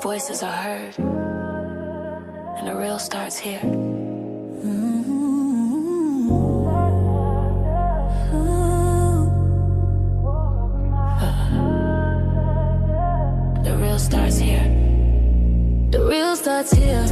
Voices are heard, and the real starts here. The real starts here. The real starts here.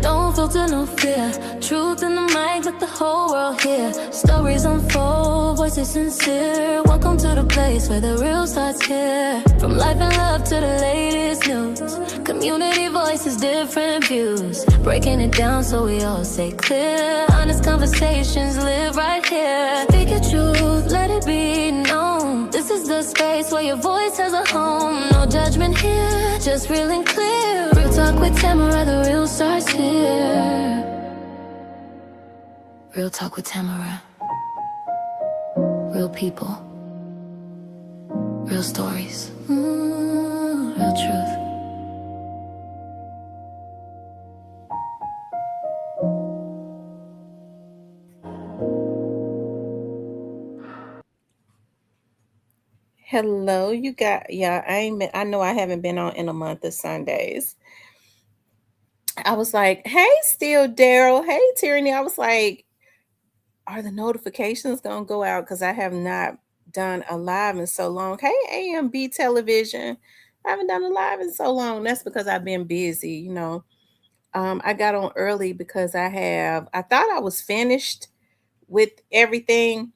No filter, no fear. Truth in the mic, let the whole world hear. Stories unfold, voices sincere. Welcome to the place where the real starts here. From life and love to the latest news. Community voices, different views. Breaking it down so we all stay clear. Honest conversations live right here. Speak your truth, let it be known. This is the space where your voice has a home. No judgment here, just real and clear. Real talk with Tamara, the real starts here. Real talk with Tamara. Real people. Real stories. Real truth. Hello, you got I know I haven't been on in a month of Sundays. I was like, hey, Still Daryl. Hey, Tyranny. I was like, are the notifications gonna go out? Because I have not done a live in so long. Hey, AMB television. I haven't done a live in so long. That's because I've been busy, you know. I got on early because I thought I was finished with everything.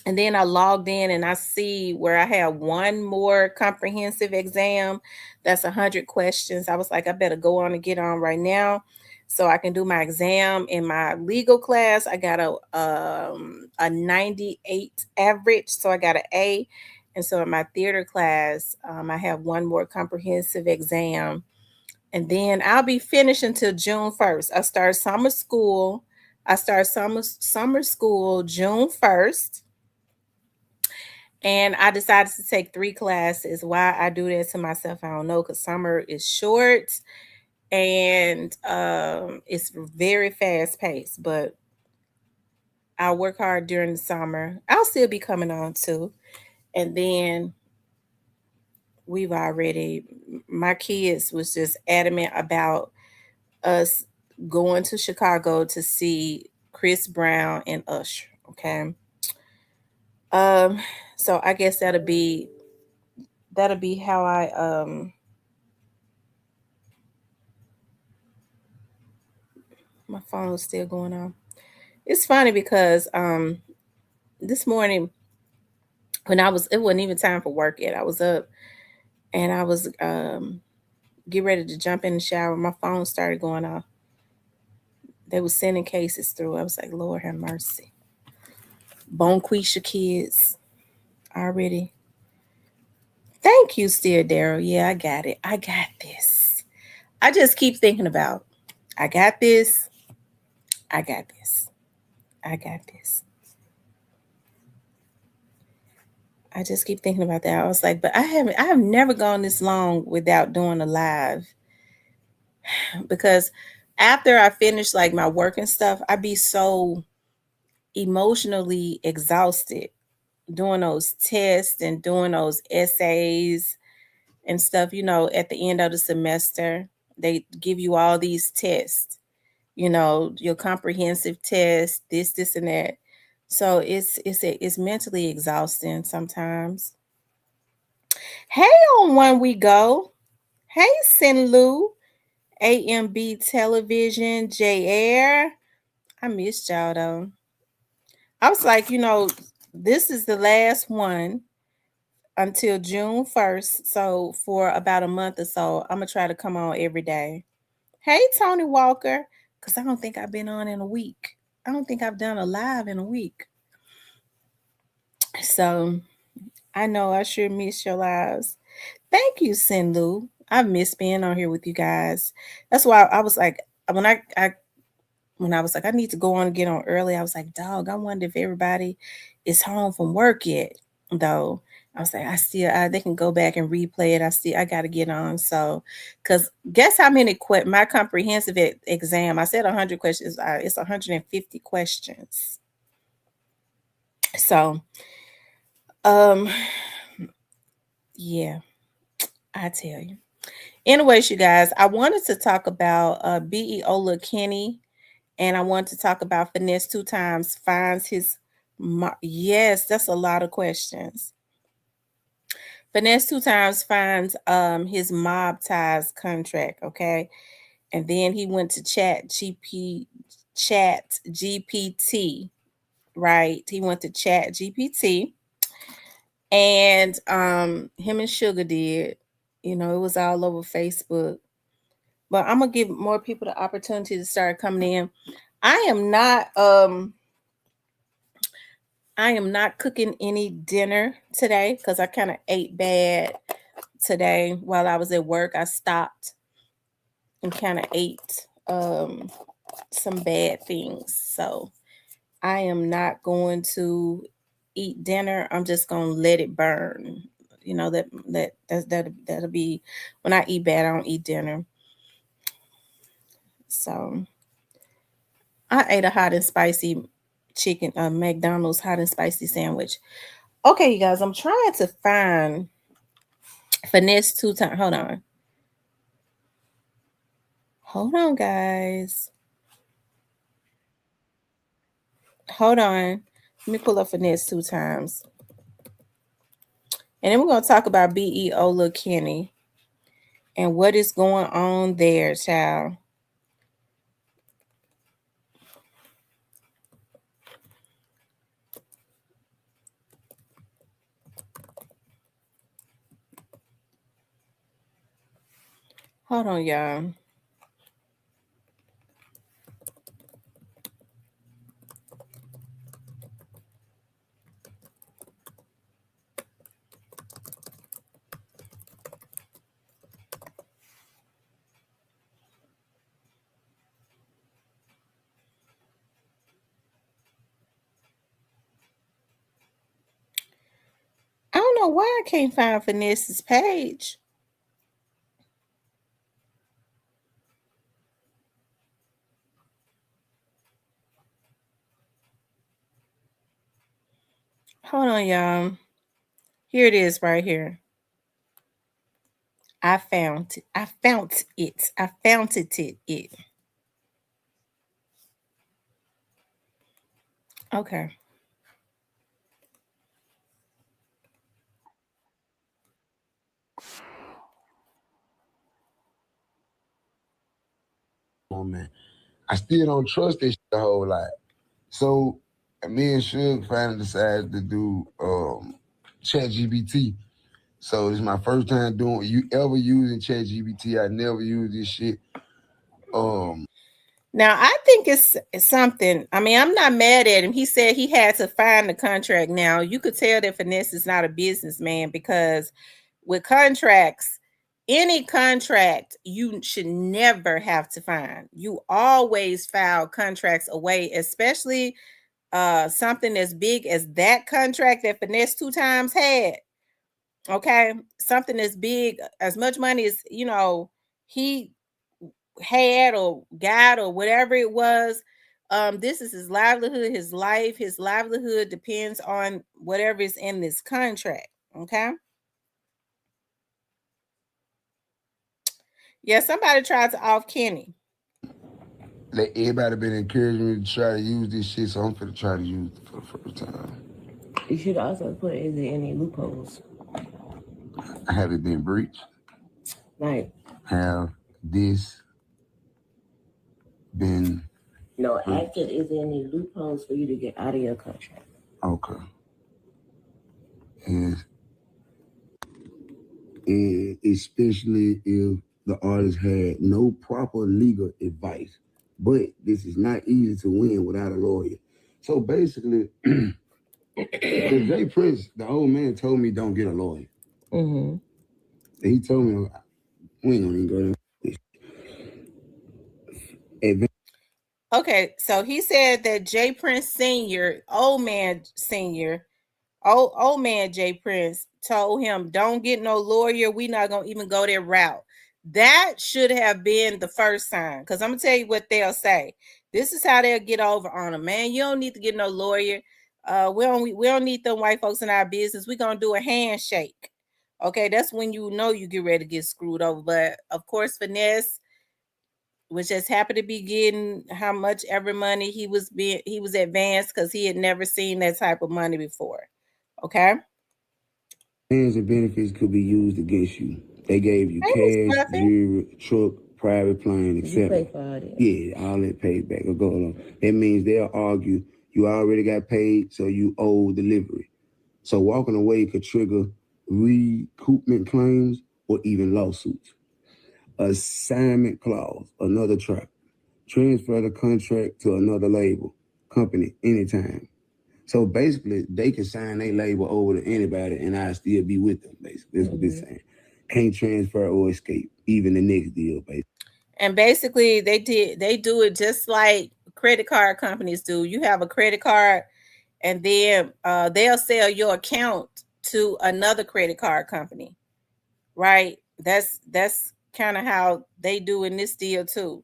And then I logged in and I see where I have one more comprehensive exam. That's 100 questions. I was like, I better go on and get on right now so I can do my exam. In my legal class, I got a 98 average, so I got an A. And so in my theater class, I have one more comprehensive exam. And then I'll be finished until June 1st. I start summer school. Summer school June 1st. And I decided to take 3 classes. Why I do that to myself, I don't know, because summer is short and it's very fast paced. But I'll work hard during the summer. I'll still be coming on too. And then my kids was just adamant about us going to Chicago to see Chris Brown and Usher. Okay. So I guess that'll be how I my phone is still going on. It's funny because this morning when it wasn't even time for work yet. I was up and I was get ready to jump in the shower. My phone started going off. They were sending cases through. I was like, Lord have mercy. Bonquisha kids already. Thank you, Still Daryl. Yeah, I got it. I got this. I just keep thinking about, I got this. I got this. I got this. I just keep thinking about that. I was like, but I have never gone this long without doing a live. Because after I finish like my work and stuff, I'd be so emotionally exhausted doing those tests and doing those essays and stuff, you know, at the end of the semester. They give you all these tests, you know, your comprehensive test, this and that. So it's mentally exhausting sometimes. Hey, on One We Go. Hey, Sinlu, AMB Television, JR. I missed y'all though. I was like, you know, this is the last one until June 1st. So for about a month or so, I'm gonna try to come on every day. Hey, Tony Walker, because I don't think I've been on in a week. I don't think I've done a live in a week. So I know I sure miss your lives. Thank you, Sinlu. I miss being on here with you guys. That's why I was like, when I was like, I need to go on and get on early, I was like, dog, I wonder if everybody is home from work yet. Though I was like, they can go back and replay it. I got to get on. So, because guess how many my comprehensive exam, I said 100 questions. It's 150 questions. So, yeah, I tell you, Anyways, you guys, I wanted to talk about Beo Lil Kenny, and I wanted to talk about Finesse 2 Times finds his. Yes, that's a lot of questions. Finesse 2 Times finds his mob ties contract, okay, and then he went to Chat GPT, right? He went to Chat GPT, and him and Sugar did. You know, it was all over Facebook. But I'm gonna give more people the opportunity to start coming in. I am not cooking any dinner today because I kind of ate bad today while I was at work. I stopped and kind of ate some bad things. So I am not going to eat dinner. I'm just gonna let it burn. You know, that'll be when I eat bad, I don't eat dinner. So I ate a hot and spicy chicken, McDonald's hot and spicy sandwich. Okay, you guys, I'm trying to find Finesse 2 Times. Hold on. Hold on, guys. Hold on. Let me pull up Finesse 2 Times. And then we're going to talk about Beo Lil Kenny and what is going on there, child. Hold on, y'all. I don't know why I can't find Finesse's page. Hold on, y'all. Here it is right here. I found it. I found it. I found it. Okay. Man, I still don't trust this shit a whole lot. So me and Suge finally decided to do Chat GBT. So this is my first time doing you ever using Chat GBT. I never used this shit. Now I think it's something. I mean, I'm not mad at him. He said he had to find the contract. Now you could tell that Finesse is not a businessman because with contracts, any contract you should never have to find. You always file contracts away, especially something as big as that contract that Finesse 2 Times had. Okay, something as big, as much money as he had or got or whatever it was. This is his livelihood, his life. His livelihood depends on whatever is in this contract. Okay. Yeah, somebody tried to off Kenny. Like everybody been encouraging me to try to use this shit, so I'm gonna try to use it for the first time. You should also put, is there any loopholes? Have it been breached? Like, Have this been no, ask it, is there any loopholes for you to get out of your contract? okay? And especially if the artist had no proper legal advice. But this is not easy to win without a lawyer. So basically, Jay Prince, the old man, told me don't get a lawyer. Mm-hmm. He told me we ain't gonna even go there. Okay, so he said that Jay Prince Sr., old man Sr., old man Jay Prince told him, don't get no lawyer. We not gonna even go that route. That should have been the first sign. Because I'm gonna tell you what they'll say. This is how they'll get over on him, man. You don't need to get no lawyer. We don't need them white folks in our business. We're gonna do a handshake. Okay, that's when you know you get ready to get screwed over. But of course, Finesse, which just happened to be getting how much ever money he was advanced because he had never seen that type of money before. Okay. Plans and benefits could be used against you. They gave you cash, jewelry, truck, private plane, etc. You pay for all that. Yeah, all that paid back will go along. That means they'll argue you already got paid, so you owe delivery. So walking away could trigger recoupment claims or even lawsuits. Assignment clause, another trap. Transfer the contract to another label, company, anytime. So basically, they can sign their label over to anybody and I still be with them, basically. That's what they're saying. Can't transfer or escape, even the next deal, basically. And basically, they do it just like credit card companies do. You have a credit card, and then they'll sell your account to another credit card company, right? That's kind of how they do in this deal too.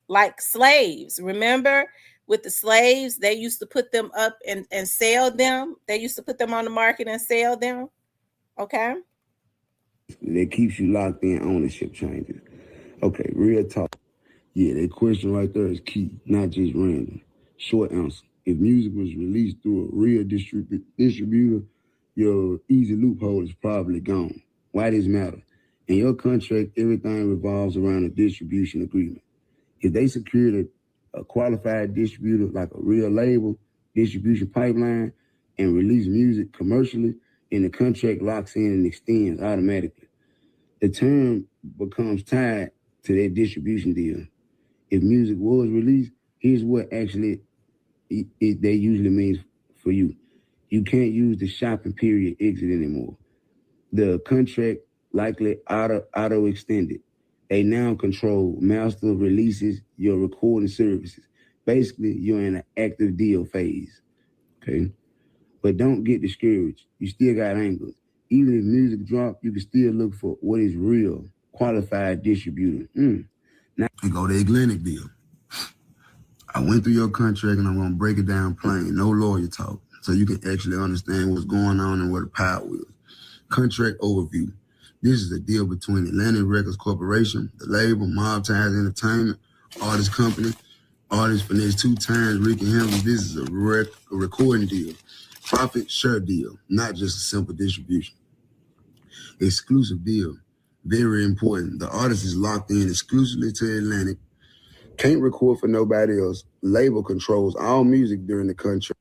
Like slaves, remember with the slaves, they used to put them up and sell them. They used to put them on the market and sell them. Okay. That keeps you locked in ownership changes. Okay, real talk. Yeah, that question right there is key, not just random. Short answer. If music was released through a real distributor, your easy loophole is probably gone. Why does it matter? In your contract, everything revolves around a distribution agreement. If they secured a qualified distributor, like a real label, distribution pipeline, and release music commercially, then the contract locks in and extends automatically. The term becomes tied to that distribution deal. If music was released, here's what actually they usually means for you. You can't use the shopping period exit anymore. The contract likely auto extended. They now control master releases, your recording services. Basically, you're in an active deal phase. Okay. But don't get discouraged. You still got angles. Even if music drop, you can still look for what is real, qualified distributor. Now we go to Atlantic deal. I went through your contract and I'm gonna break it down plain, no lawyer talk, so you can actually understand what's going on and what the power is. Contract overview. This is a deal between Atlantic Records Corporation, the label, Mobties Entertainment, artist company, artist FINESSES2TYMES, Ricky Hamlin. This is a recording deal. Profit share deal, not just a simple distribution. Exclusive deal. Very important. The artist is locked in exclusively to Atlantic. Can't record for nobody else. Label controls all music during the contract.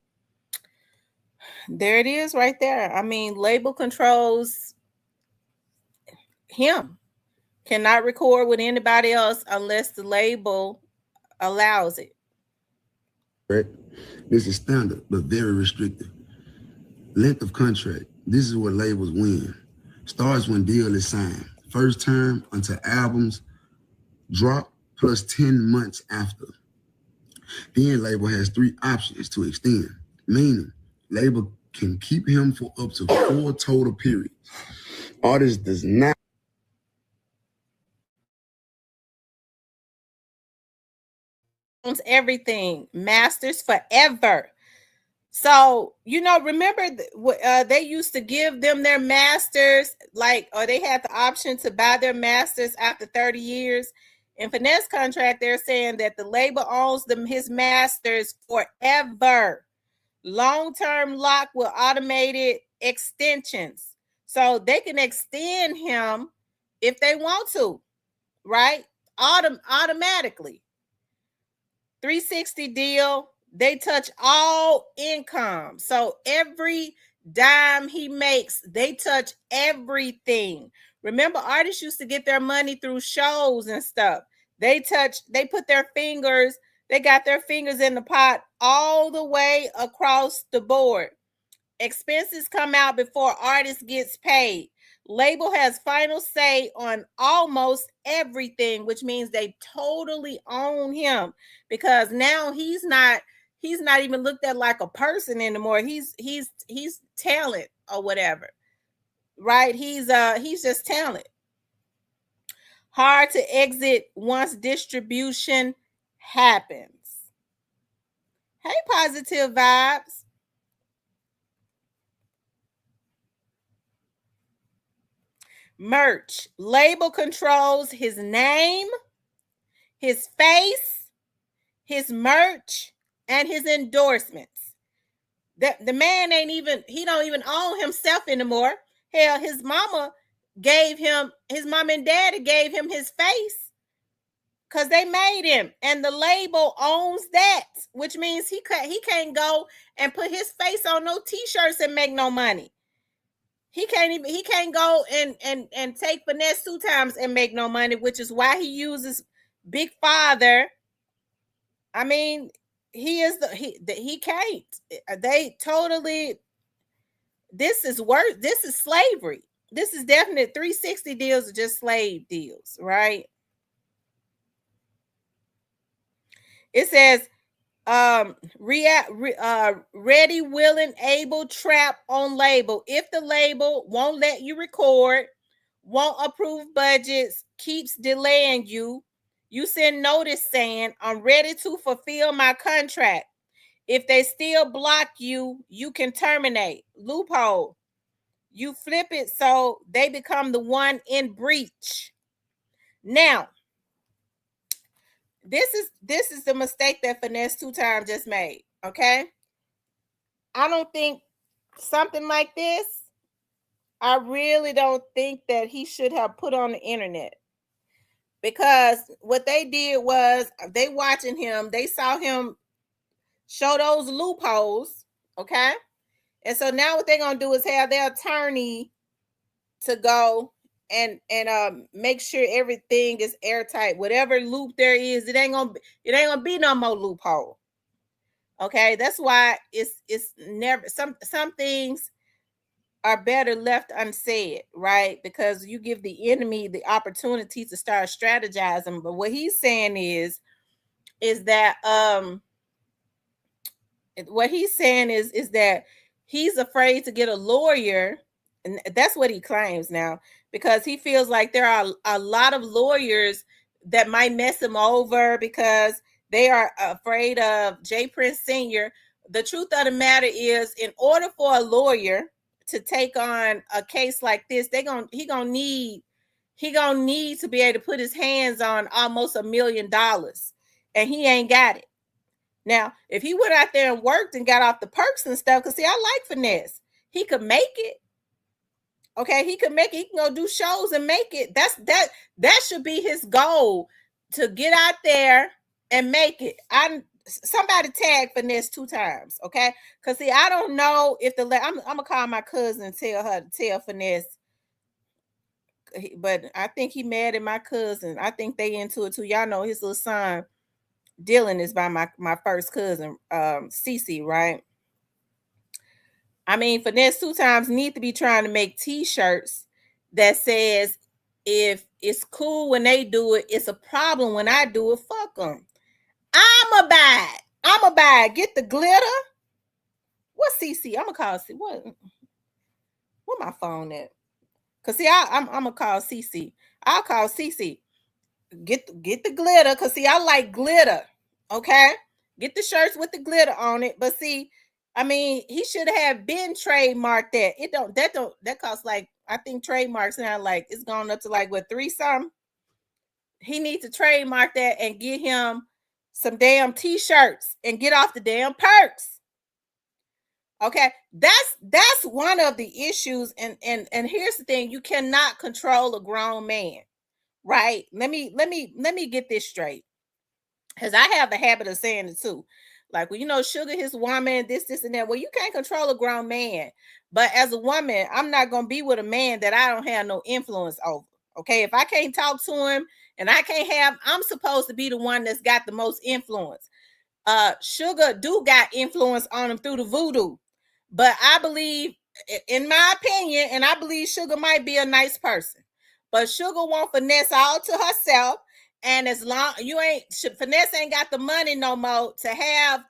There it is right there. I mean, label controls him. Cannot record with anybody else unless the label allows it. Correct. This is standard, but very restrictive. Length of contract. This is what labels win. Starts when deal is signed. First term until albums drop plus 10 months after. Then label has 3 options to extend, meaning label can keep him for up to 4 total periods. Artist does not. Owns everything. Masters forever. So, remember they used to give them their masters, or they had the option to buy their masters after 30 years. In Finesse contract, they're saying that the label owns his masters forever. Long-term lock with automated extensions. So they can extend him if they want to, right? Automatically. 360 deal. They touch all income. So every dime he makes, they touch everything. Remember, artists used to get their money through shows and stuff. They put their fingers, they got their fingers in the pot all the way across the board. Expenses come out before artist gets paid. Label has final say on almost everything, which means they totally own him, because now he's not even looked at like a person anymore. He's talent or whatever, right? He's just talent. Hard to exit once distribution happens. Hey, positive vibes. merch. Label controls his name, his face, his merch, and his endorsements. The man he don't even own himself anymore. Hell, his mama and daddy gave him his face because they made him, and the label owns that, which means he can't go and put his face on no t-shirts and make no money. He can't go and take Finesse 2 times and make no money, which is why he uses Big Father. I mean, he can't. They totally. This is slavery. This is definite 360 deals are just slave deals, right? It says ready, willing, able, trap on label. If the label won't let you record, won't approve budgets, keeps delaying you, you send notice saying, I'm ready to fulfill my contract. If they still block you, you can terminate. Loophole. You flip it so they become the one in breach. Now, this is the mistake that Finesse 2 times just made. Okay, I don't think something like this. I really don't think that he should have put on the internet, because what they did was they watching him. They saw him show those loopholes. Okay, and so now what they're gonna do is have their attorney to go and make sure everything is airtight. Whatever loop there is, it ain't gonna be no more loophole. Okay, that's why it's never, some things are better left unsaid, right? Because you give the enemy the opportunity to start strategizing. But what he's saying is that what he's saying is that he's afraid to get a lawyer, and that's what he claims now, because he feels like there are a lot of lawyers that might mess him over because they are afraid of J. Prince Sr. The truth of the matter is, in order for a lawyer to take on a case like this, he gonna need to be able to put his hands on almost $1 million, and he ain't got it. Now, if he went out there and worked and got off the perks and stuff, because see, I like Finesse. He could make it. Okay, he could make it. He can go do shows and make it. That should be his goal, to get out there and make it. Somebody tag Finesse 2 times, okay? Because see, I don't know if I'm gonna call my cousin and tell Finesse, but I think he mad at my cousin. I think they into it too. Y'all know his little son Dylan is by my first cousin, Cece, right? I mean, Finesse 2 times need to be trying to make t-shirts that says, if it's cool when they do it, it's a problem when I do it. Fuck them. I'ma buy it. Get the glitter. What's CC? I'm gonna call C. What my phone at? Cause see, I'm gonna call CC. I'll call CC. Get the glitter, cause see, I like glitter. Okay, get the shirts with the glitter on it. But see, I mean, he should have been trademarked that. That costs like, I think trademarks now, like, it's gone up to like what, 3 something. He needs to trademark that and get him some damn t-shirts and get off the damn perks. Okay, that's one of the issues. And here's the thing: you cannot control a grown man, right? Let me get this straight, because I have the habit of saying it too. Like, well, you know, Sugar, his woman, this and that. Well, you can't control a grown man, but as a woman, I'm not gonna be with a man that I don't have no influence over. Okay, if I can't talk to him and I'm supposed to be the one that's got the most influence. Sugar do got influence on him through the voodoo. But I believe, in my opinion, and I believe Sugar might be a nice person, but Sugar want Finesse all to herself. And as long Finesse ain't got the money no more to have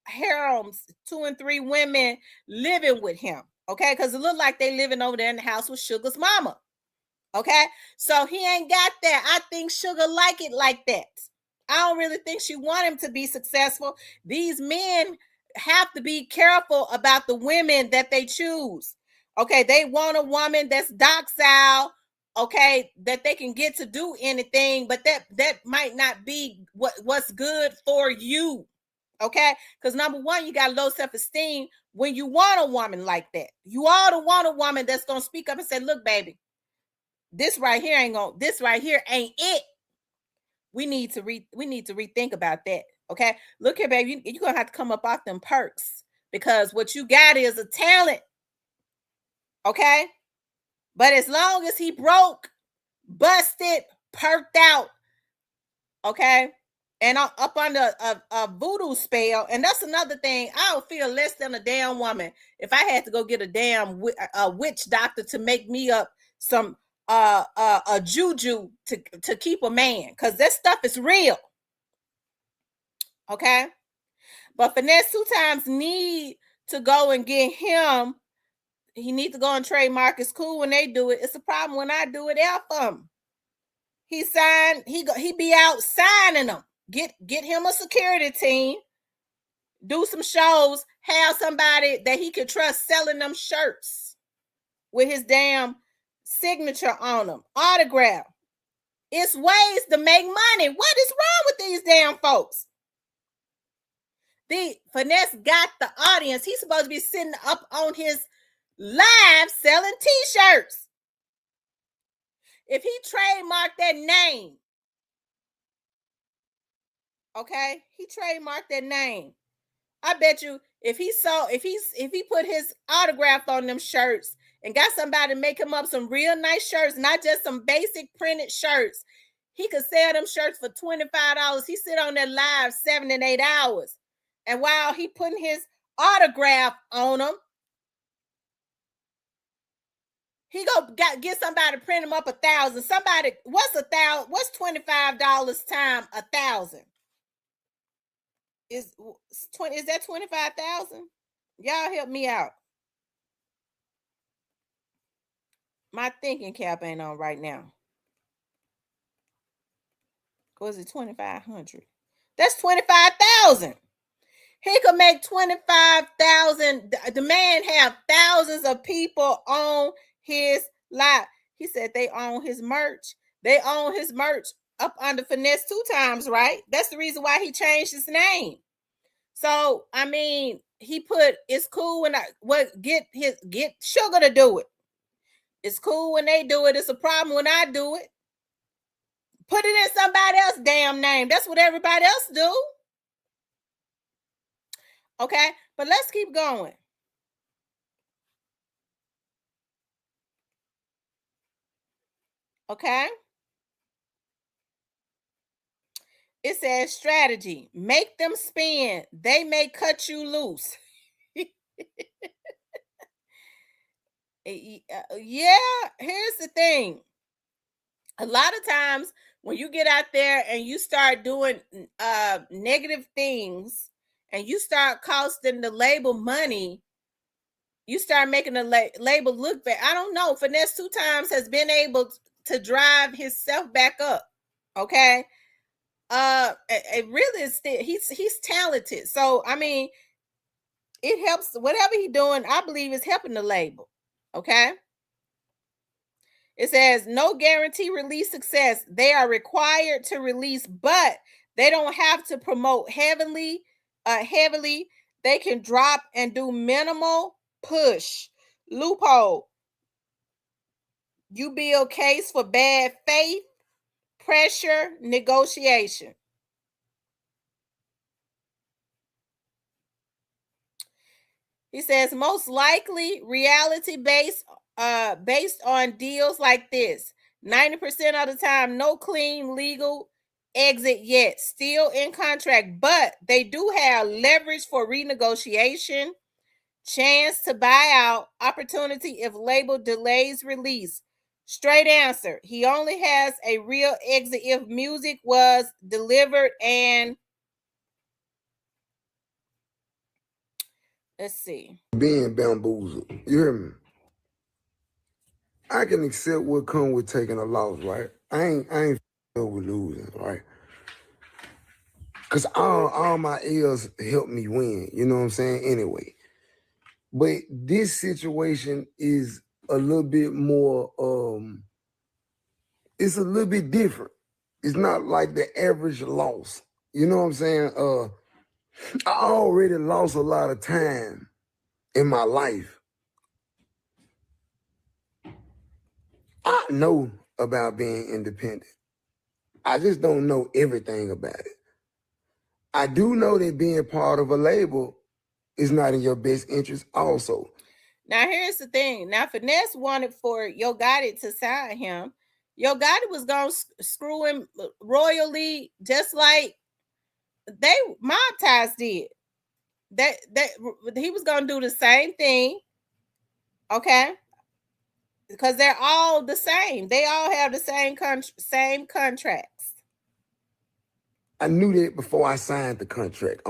harems, 2 and 3 women living with him. Okay, because it look like they living over there in the house with Sugar's mama. Okay, so he ain't got that. I think Sugar like it like that. I don't really think she want him to be successful. These men have to be careful about the women that they choose. Okay, they want a woman that's docile, okay, that they can get to do anything, but that might not be what's good for you. Okay, because number one, you got low self-esteem when you want a woman like that. You ought to want a woman that's gonna speak up and say, look, baby, this right here ain't it. We need to rethink about that. Okay, look here, baby, you're gonna have to come up off them perks, because what you got is a talent. Okay, but as long as he broke, busted, perked out, okay, and up under a voodoo spell. And that's another thing. I would feel less than a damn woman if I had to go get a damn witch doctor to make me up some a juju to keep a man, because that stuff is real. Okay, but Finesse2Tymes need to go and get him. He needs to go and trademark. It's cool when they do it. It's a problem when I do it. F him. He signed. He be out signing them. Get him a security team. Do some shows. Have somebody that he can trust selling them shirts with his damn signature on them, autograph. It's ways to make money. What is wrong with these damn folks? The Finesse got the audience. He's supposed to be sitting up on his live selling t-shirts. If he trademarked that name, okay, he trademarked that name, I bet you if he put his autograph on them shirts and got somebody to make him up some real nice shirts, not just some basic printed shirts, he could sell them shirts for $25. He sit on that live 7 and 8 hours. And while he putting his autograph on them, he get somebody to print him up 1,000. Somebody, what's 1,000? What's $25 times 1,000? Is that 25,000? Y'all help me out. My thinking cap ain't on right now. Was it 2,500? That's 25,000. He could make 25,000. The man have thousands of people on his live. He said they own his merch. They own his merch up under Finesse2Tymes, right? That's the reason why he changed his name. So I mean, he put, it's cool when get Sugar to do it. It's cool when they do it. It's a problem when I do it. Put it in somebody else's damn name. That's what everybody else do. Okay, but let's keep going. Okay. It says strategy. Make them spin. They may cut you loose. Yeah, here's the thing. A lot of times when you get out there and you start doing negative things and you start costing the label money, you start making the label look bad. I don't know. Finesse2Tymes has been able to drive himself back up. Okay. It really is still, he's talented. So I mean, it helps. Whatever he's doing, I believe is helping the label. Okay. It says no guarantee release success. They are required to release, but they don't have to promote heavily. They can drop and do minimal push. Loophole. You build case for bad faith, pressure, negotiation. He says most likely reality based on deals like this. 90% of the time, no clean legal exit yet. Still in contract, but they do have leverage for renegotiation, chance to buy out, opportunity if label delays release. Straight answer. He only has a real exit if music was delivered and let's see. Being bamboozled. You hear me? I can accept what comes with taking a loss, right? I ain't with losing, right? Cause all my L's help me win. You know what I'm saying? Anyway. But this situation is a little bit more it's a little bit different. It's not like the average loss. You know what I'm saying? I already lost a lot of time in my life. I know about being independent. I just don't know everything about it. I do know that being part of a label is not in your best interest also. Now, here's the thing. Now, Finesse wanted for Yo Gotti to sign him. Yo Gotti was going to screw him royally, just like Mobties did. That he was going to do the same thing, okay? Because they're all the same. They all have the same contracts. I knew that before I signed the contract.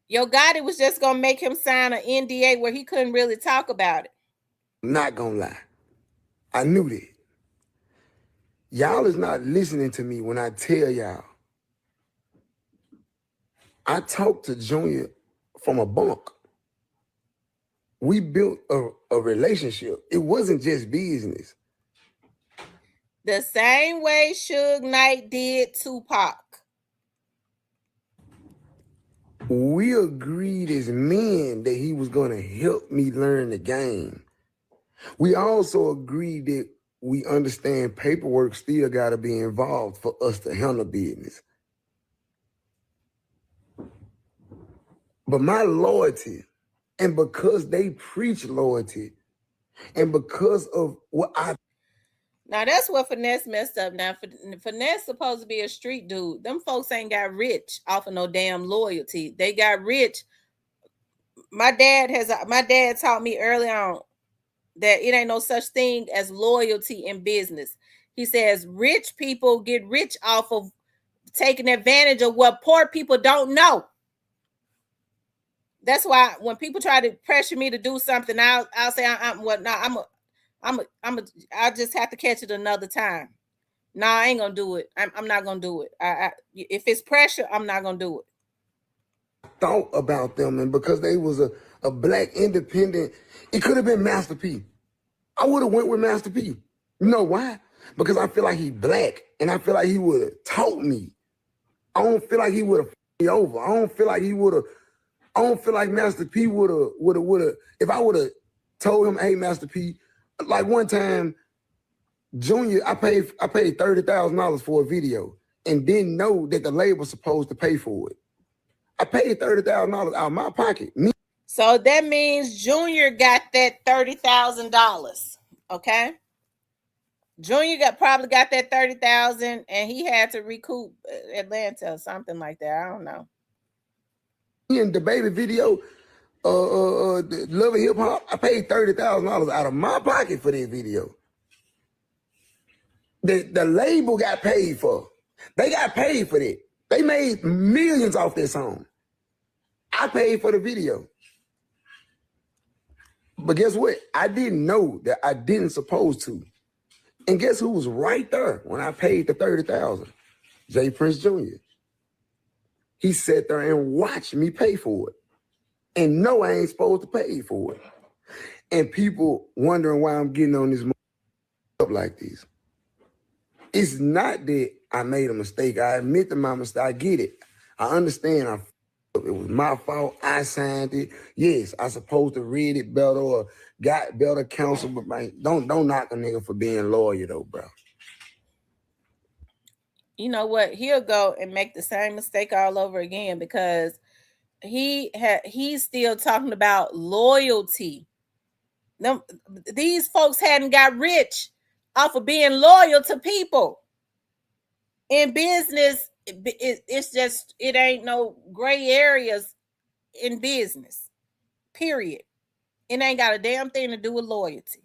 Yo Gotti was just going to make him sign an NDA where he couldn't really talk about it. I'm not going to lie. I knew that. Y'all is not listening to me when I tell y'all. I talked to Junior from a bunk. We built a relationship. It wasn't just business. The same way Suge Knight did Tupac. We agreed as men that he was going to help me learn the game. We also agreed that we understand paperwork still got to be involved for us to handle business. But my loyalty, and because they preach loyalty, and because of what I... Now, that's what Finesse messed up. Now, Finesse supposed to be a street dude. Them folks ain't got rich off of no damn loyalty. They got rich. My dad taught me early on that it ain't no such thing as loyalty in business. He says rich people get rich off of taking advantage of what poor people don't know. That's why when people try to pressure me to do something, I'll say I'll just have to catch it another time. No, I ain't gonna do it. I'm not gonna do it. If it's pressure, I'm not gonna do it. Thought about them, and because they was a black independent, it could have been Master P. I would have went with Master P. You know why? Because I feel like he black, and I feel like he would have taught me. I don't feel like he would have me over. I don't feel like he would have. I don't feel like Master P would have. If I would have told him, "Hey, Master P," like one time, Junior, I paid $30,000 for a video and didn't know that the label was supposed to pay for it. I paid $30,000 out of my pocket. So that means Junior got that $30,000. Okay. Junior probably got that $30,000 and he had to recoup Atlanta or something like that. I don't know. In the baby video, Love and Hip Hop, I paid $30,000 out of my pocket for that video. The label got paid for. They got paid for that. They made millions off that song. I paid for the video. But guess what? I didn't know that I didn't supposed to. And guess who was right there when I paid the $30,000? J. Prince Jr. He sat there and watched me pay for it. And no, I ain't supposed to pay for it. And people wondering why I'm getting on this up like this. It's not that I made a mistake. I admit to my mistake. I get it. I understand. It was my fault. I signed it. Yes, I supposed to read it better or got better counsel, but man, don't knock a nigga for being loyal though, bro. You know what? He'll go and make the same mistake all over again because he's still talking about loyalty. These folks hadn't got rich off of being loyal to people. In business, it's just, it ain't no gray areas in business, period. It ain't got a damn thing to do with loyalty.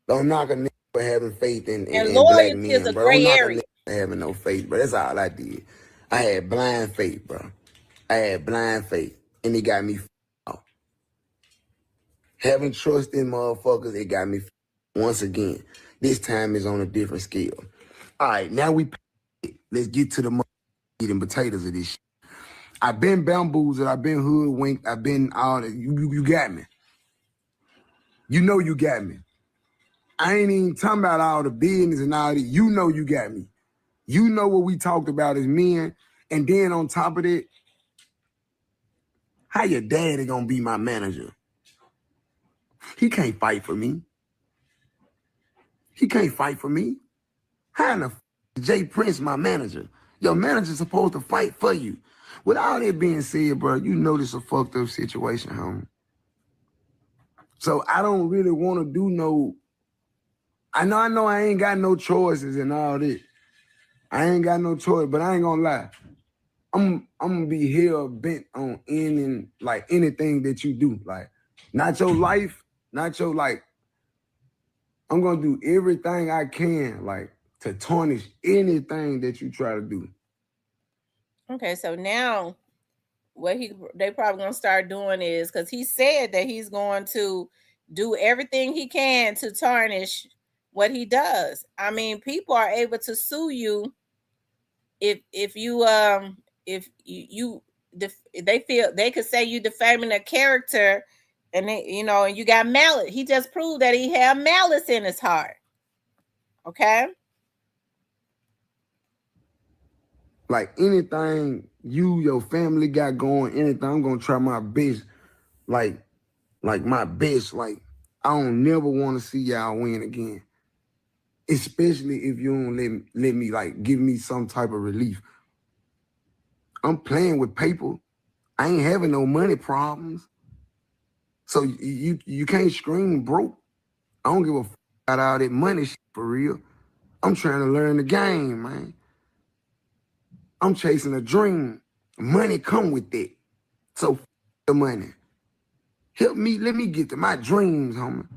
Don't knock a nigga for having faith in loyalty black men, is a bro. gray Don't knock area. a nigga for having no faith, bro. That's all I did. I had blind faith, bro. I had blind faith, and it got me off. Having trust in motherfuckers, it got me once again. This time is on a different scale. All right, now let's get to the meat and potatoes of this shit. I've been bamboozled, I've been hoodwinked, I've been all that. You got me. You know you got me. I ain't even talking about all the business and all that. You know you got me. You know what we talked about as men. And then on top of that, how your daddy gonna be my manager? He can't fight for me. He can't fight for me. How in the Jay Prince my manager? Your manager's supposed to fight for you. With all that being said, bro, you know this a fucked up situation, homie. So I don't really want to do no. I know I ain't got no choices and all that. I ain't got no choice, but I ain't gonna lie. I'm gonna be hell bent on ending like anything that you do. Like, not your life, not your like. I'm gonna do everything I can, like, to tarnish anything that you try to do. Okay, so now what they probably gonna start doing is, because he said that he's going to do everything he can to tarnish what he does. I mean, people are able to sue you if they feel they could say you defaming their character, and and you got malice. He just proved that he had malice in his heart. Okay. Like, anything your family got going, anything, I'm gonna try my best. Like my best. Like, I don't never want to see y'all win again. Especially if you don't let me like give me some type of relief. I'm playing with paper. I ain't having no money problems. So you can't scream broke. I don't give a fuck about all that money shit for real. I'm trying to learn the game, man. I'm chasing a dream. Money come with that. So the money. Help me, let me get to my dreams, homie.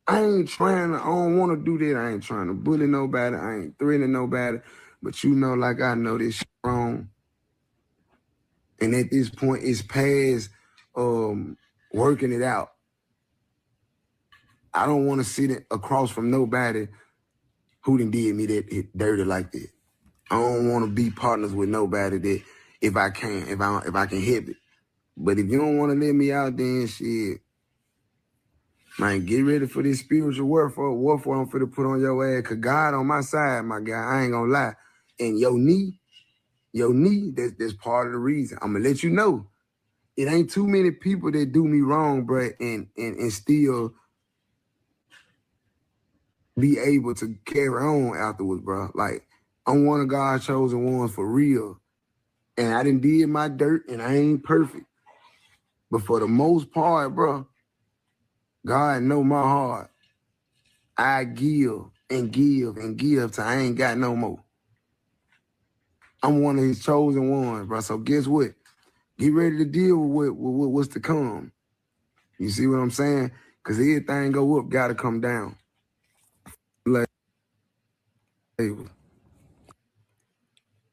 I don't want to do that. I ain't trying to bully nobody. I ain't threatening nobody. But you know, like, I know this shit wrong. And at this point, it's past working it out. I don't want to sit across from nobody who done did me that dirty like that. I don't want to be partners with nobody that if I can help it. But if you don't want to let me out, then shit, man, get ready for this spiritual warfare I'm finna put on your ass. Cause God on my side, my guy. I ain't gonna lie. And your knee, that's part of the reason. I'm gonna let you know. It ain't too many people that do me wrong, bro, and still be able to carry on afterwards, bro. Like, I'm one of God's chosen ones for real. And I done did my dirt, and I ain't perfect. But for the most part, bro, God know my heart. I give and give and give till I ain't got no more. I'm one of his chosen ones, bro. So guess what? Get ready to deal with what's to come. You see what I'm saying? Because everything go up, got to come down. Like,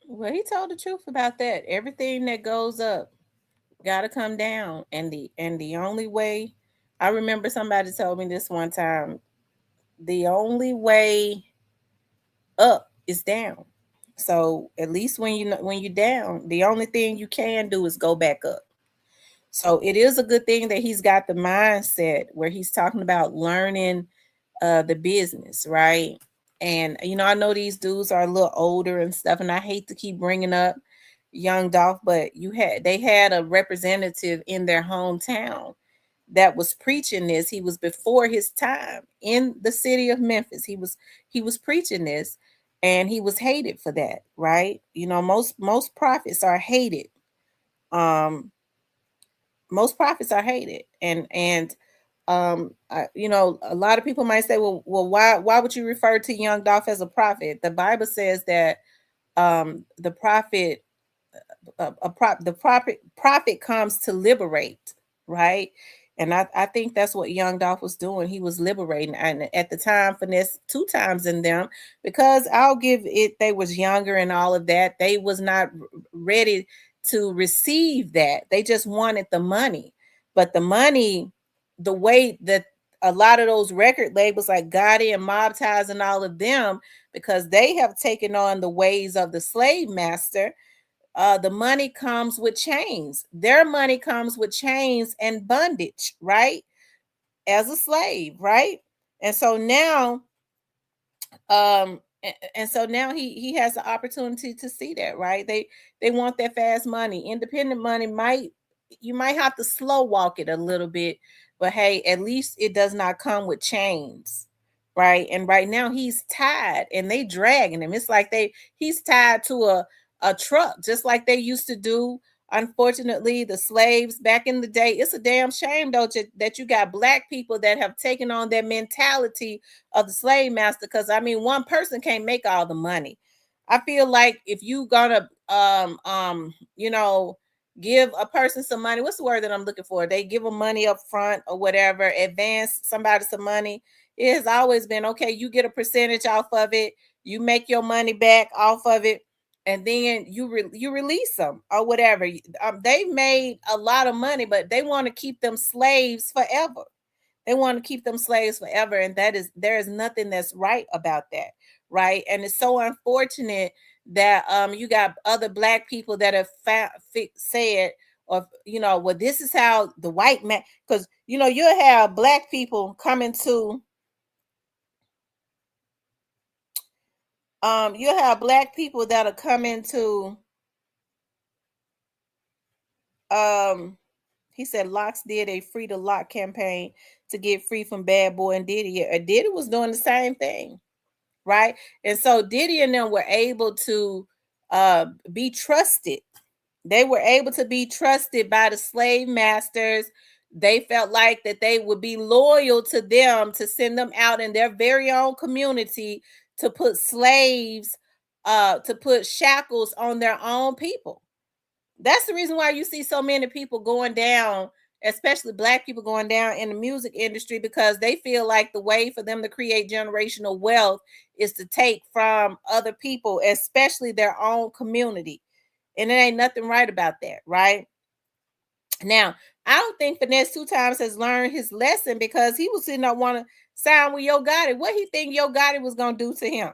Well, he told the truth about that. Everything that goes up got to come down, and the only way, I remember somebody told me this one time, the only way up is down. So at least when you're down, the only thing you can do is go back up. So it is a good thing that he's got the mindset where he's talking about learning the business, right? And I know these dudes are a little older and stuff, and I hate to keep bringing up Young Dolph, but they had a representative in their hometown that was preaching this. He was before his time in the city of Memphis. He was preaching this, and he was hated for that, right? Most prophets are hated. Most prophets are hated, and a lot of people might say, well, why would you refer to Young Dolph as a prophet? The Bible says that the prophet the prophet comes to liberate, right? And I think that's what Young Dolph was doing. He was liberating. And at the time, FINESSES2TYMES in them, because I'll give it, they was younger and all of that. They was not ready to receive that. They just wanted the money. But the money, the way that a lot of those record labels like Gotti and Mobties and all of them, because they have taken on the ways of the slave master, the money comes with chains. Their money comes with chains and bondage, right? As a slave, right? And so now And so now he has the opportunity to see that, right? They want that fast money. Independent money you might have to slow walk it a little bit, but hey, at least it does not come with chains, right? And right now he's tied and they dragging him. It's like he's tied to a truck, just like they used to do. Unfortunately, the slaves back in the day, it's a damn shame though that you got black people that have taken on that mentality of the slave master. Because I mean, one person can't make all the money. I feel like if you gonna give a person some money, what's the word that I'm looking for? They give them money up front or whatever, advance somebody some money. It has always been okay, you get a percentage off of it, you make your money back off of it, and then you release them or whatever. They've made a lot of money, but they want to keep them slaves forever. They want to keep them slaves forever, and there is nothing that's right about that, right? And it's so unfortunate that you got other black people that have said, or well, this is how the white man, because you'll have black people coming to you'll have black people that are coming to he said Locks did a free to lock campaign to get free from Bad Boy and Diddy. Diddy was doing the same thing, right? And so Diddy and them were able to be trusted. They were able to be trusted by the slave masters. They felt like that they would be loyal to them to send them out in their very own community to put slaves, to put shackles on their own people. That's the reason why you see so many people going down, especially black people going down in the music industry, because they feel like the way for them to create generational wealth is to take from other people, especially their own community. And there ain't nothing right about that, right? Now, I don't think Finesse2Tymes has learned his lesson, because he was sitting up want to sign with Yo Gotti. What he think Yo Gotti was going to do to him?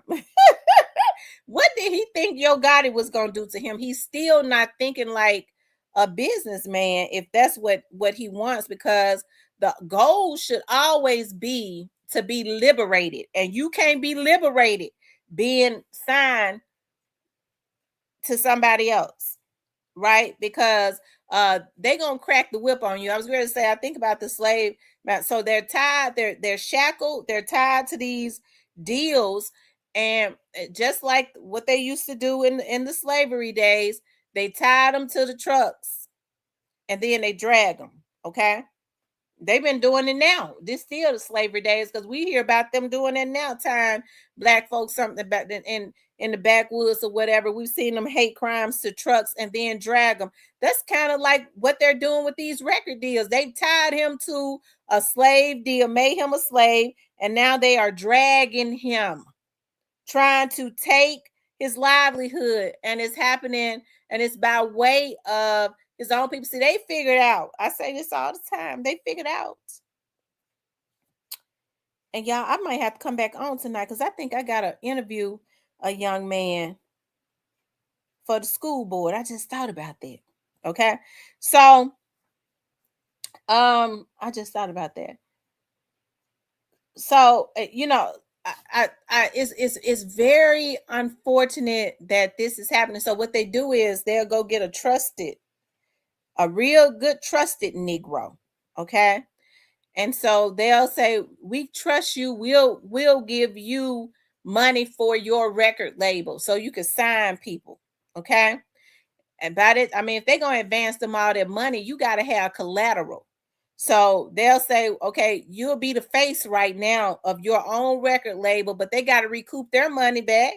What did he think Yo Gotti was going to do to him? He's still not thinking like a businessman, if that's what he wants, because the goal should always be to be liberated, and you can't be liberated being signed to somebody else, right? Because they're gonna crack the whip on you. I was going to say, I think about the slave, so they're tied, they're shackled, they're tied to these deals, and just like what they used to do in the slavery days, they tied them to the trucks and then they drag them. Okay, they've been doing it now. This still the slavery days, because we hear about them doing it now, tying black folks something back in the backwoods or whatever. We've seen them hate crimes to trucks and then drag them. That's kind of like what they're doing with these record deals. They tied him to a slave deal, made him a slave, and now they are dragging him, trying to take his livelihood, and it's happening, and it's by way of his own people. See, they figured out. I say this all the time. They figured out. And y'all, I might have to come back on tonight, because I think I got to interview a young man for the school board. I just thought about that. Okay. So, I just thought about that. So, it's very unfortunate that this is happening. So what they do is they'll go get a real good trusted Negro. Okay. And so they'll say, we trust you. We'll give you money for your record label so you can sign people. Okay. And by it, I mean, if they're going to advance them all their money, you got to have collateral. So they'll say, okay, you'll be the face right now of your own record label, but they got to recoup their money back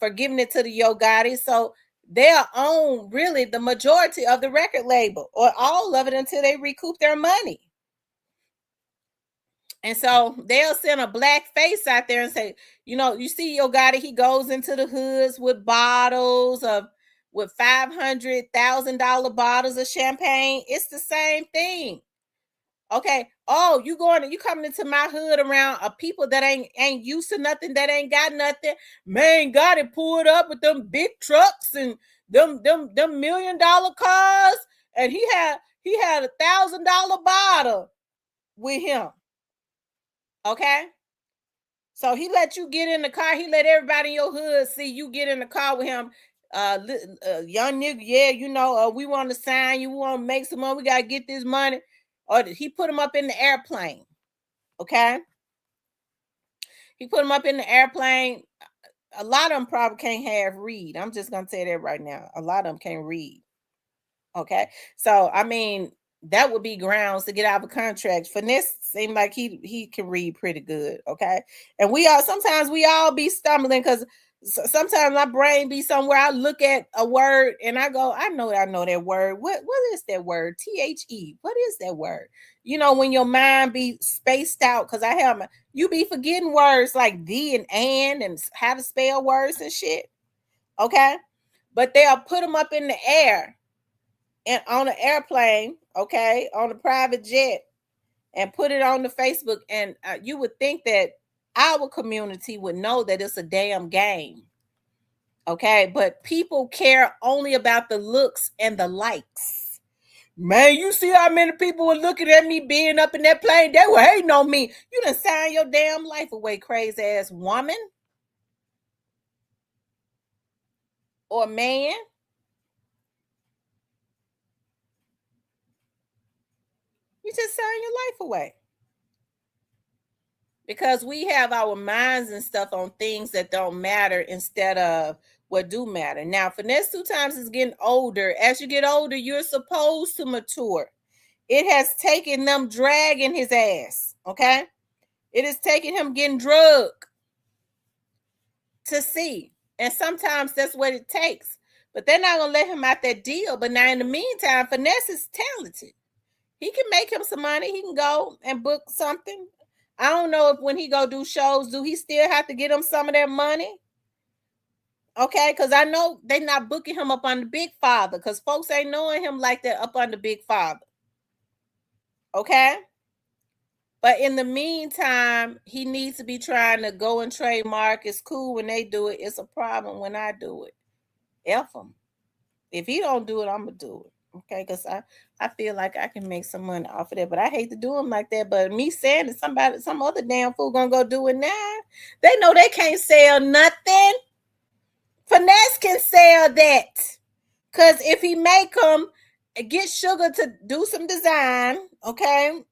for giving it to the Yo Gotti. So they'll own really the majority of the record label, or all of it, until they recoup their money. And so they'll send a black face out there and say, you see Yo Gotti, he goes into the hoods with bottles with $500,000 bottles of champagne. It's the same thing. Okay. Oh, you coming into my hood around people that ain't used to nothing, that ain't got nothing. Man, got it pulled up with them big trucks and them $1 million cars, and he had $1,000 bottle with him. Okay. So he let you get in the car. He let everybody in your hood see you get in the car with him. Young nigga, yeah, you know, we want to sign you. We want to make some money. We got to get this money. Or he put him up in the airplane. Okay? He put him up in the airplane. A lot of them probably can't read. I'm just going to tell that right now. A lot of them can't read. Okay? So, I mean, that would be grounds to get out of a contract. Finesse seemed like he can read pretty good, okay? And sometimes we all be stumbling because sometimes my brain be somewhere. I look at a word and I go, I know that word. What is that word? THE. What is that word? You know, when your mind be spaced out, because you be forgetting words like the and how to spell words and shit, okay? But they'll put them up in the air and on an airplane, okay, on a private jet, and put it on the Facebook, and you would think that our community would know that it's a damn game, okay? But people care only about the looks and the likes. Man, you see how many people were looking at me being up in that plane? They were hating on me. You done sign your damn life away, crazy ass woman or man. You just sign your life away. Because we have our minds and stuff on things that don't matter instead of what do matter. Now, Finesse2Tymes is getting older. As you get older, you're supposed to mature. It has taken them dragging his ass, okay? It is taking him getting drugged to see. And sometimes that's what it takes. But they're not going to let him out that deal. But now in the meantime, Finesse is talented. He can make him some money. He can go and book something. I don't know if when he go do shows, do he still have to get him some of that money? Okay, because I know they not booking him up on the Big Father because folks ain't knowing him like that up on the Big Father. Okay? But in the meantime, he needs to be trying to go and trademark. It's cool when they do it. It's a problem when I do it. F him. If he don't do it, I'm going to do it. Okay, because I feel like I can make some money off of that, but I hate to do them like that. But me saying that some other damn fool gonna go do it now, they know they can't sell nothing. Finesse can sell that, because if he make them get Sugar to do some design, okay,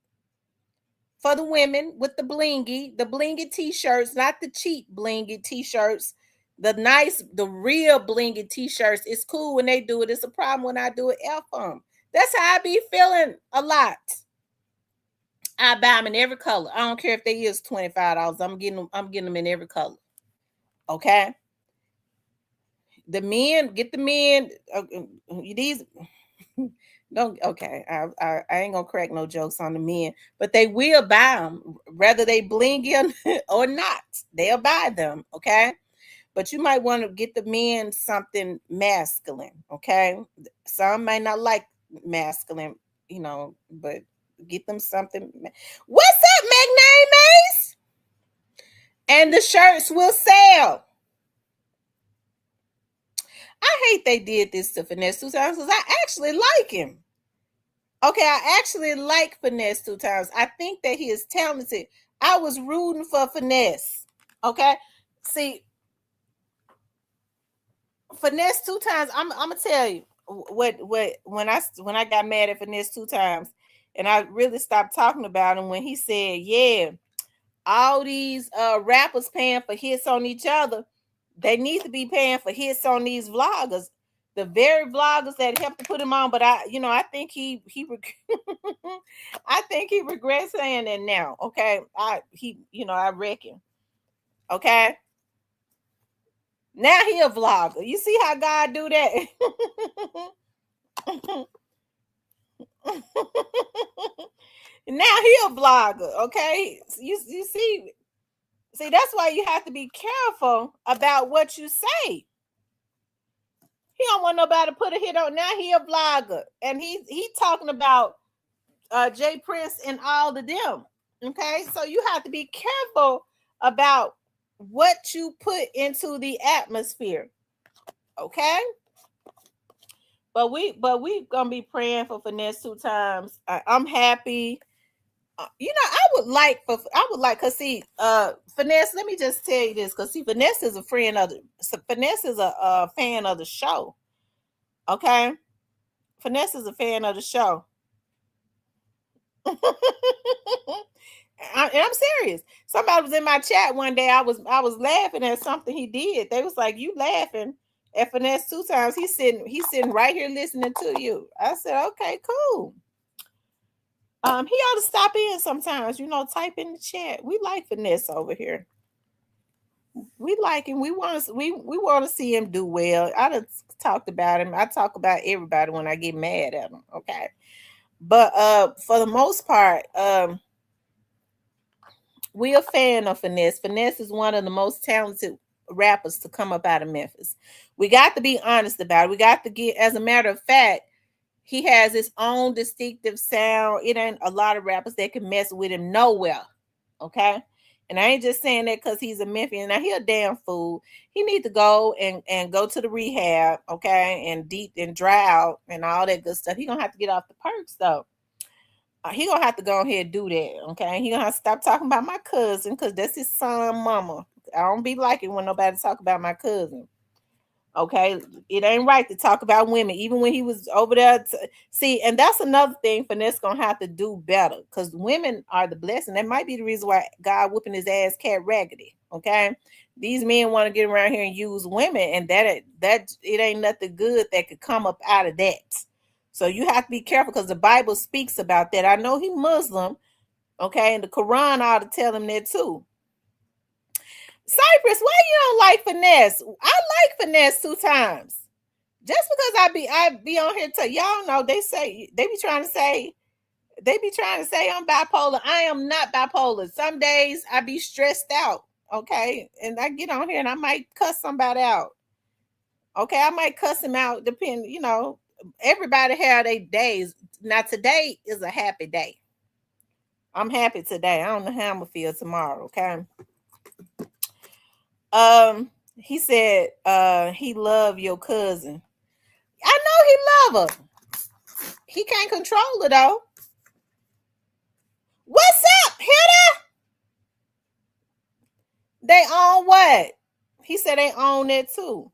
for the women with the blingy t-shirts, not the cheap blingy t-shirts. The real blingy t-shirts. It's cool when they do it. It's a problem when I do it. F them. That's how I be feeling a lot. I buy them in every color. I don't care if they is $25. I'm getting them in every color. Okay. Get the men. These don't. Okay. I ain't gonna crack no jokes on the men, but they will buy them, whether they blingy or not. They'll buy them. Okay. But you might want to get the men something masculine, okay? Some might not like masculine, but get them something. What's up, McNames? And the shirts will sell. I hate they did this to Finesse2Tymes because I actually like him. Okay, I actually like Finesse2Tymes. I think that he is talented. I was rooting for Finesse. Okay, see. Finesse2Tymes, I'm gonna tell you what when I got mad at Finesse2Tymes and I really stopped talking about him when he said, yeah, all these rappers paying for hits on each other, they need to be paying for hits on these vloggers, the very vloggers that helped to put him on. But I think he I think he regrets saying that now. Okay, I reckon. Okay. Now he a vlogger. You see how God do that? Now he a vlogger, okay? You see, that's why you have to be careful about what you say. He don't want nobody to put a hit on. Now he a vlogger, and he talking about Jay Prince and all of them. Okay, so you have to be careful about what you put into the atmosphere. Okay. But we gonna be praying for Finesse2Tymes. I'm happy. I would like cause see, Finesse. Let me just tell you this, cause see, Finesse is a fan of a fan of the show. Okay, Finesse is a fan of the show. And I'm serious. Somebody was in my chat one day. I was laughing at something he did. They was like, "You laughing at Finesse 2 times? He's sitting right here listening to you." I said, "Okay, cool." He ought to stop in sometimes. Type in the chat. We like Finesse over here. We like him. We want to see him do well. I done talked about him. I talk about everybody when I get mad at him. Okay, but for the most part, we a fan of Finesse. Finesse is one of the most talented rappers to come up out of Memphis. We got to be honest about it. We got to get, as a matter of fact, he has his own distinctive sound. It ain't a lot of rappers that can mess with him nowhere. Okay. And I ain't just saying that because he's a Memphian. Now he a damn fool. He need to go and go to the rehab, okay, and deep and dry out and all that good stuff. He gonna have to get off the perks though. He gonna have to go ahead and do that, okay? He gonna have to stop talking about my cousin because that's his son, mama. I don't be liking when nobody talk about my cousin. Okay, it ain't right to talk about women, even when he was over there. See, and that's another thing Finesse gonna have to do better because women are the blessing. That might be the reason why God whooping his ass cat raggedy. Okay, these men want to get around here and use women, and that it ain't nothing good that could come up out of that. So you have to be careful because the Bible speaks about that. I know he Muslim, okay, and the Quran ought to tell him that too. Cypress, why you don't like Finesse? I like Finesse 2 times. Just because I be on here to y'all know they be trying to say I'm bipolar. I am not bipolar. Some days I be stressed out, okay? And I get on here and I might cuss somebody out. Okay, I might cuss him out, everybody have their days. Now today is a happy day. I'm happy today. I don't know how I'm gonna feel tomorrow, okay? He said he love your cousin. I know he love her. He can't control her though. What's up, hitter? They own what? He said they own it too.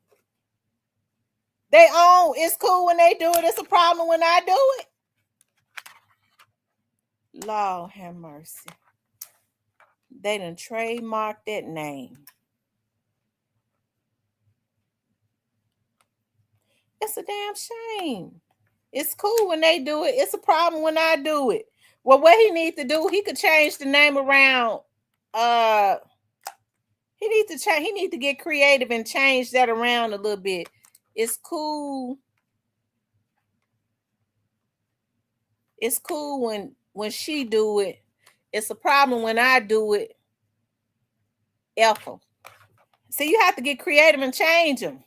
They own it's cool when they do it. It's a problem when I do it. Lord have mercy. They done trademarked that name. It's a damn shame. It's cool when they do it. It's a problem when I do it. Well, what he needs to do, he could change the name around. He needs to change. He needs to get creative and change that around a little bit. It's cool. It's cool when she do it. It's a problem when I do it. Ethel. See, you have to get creative and change them.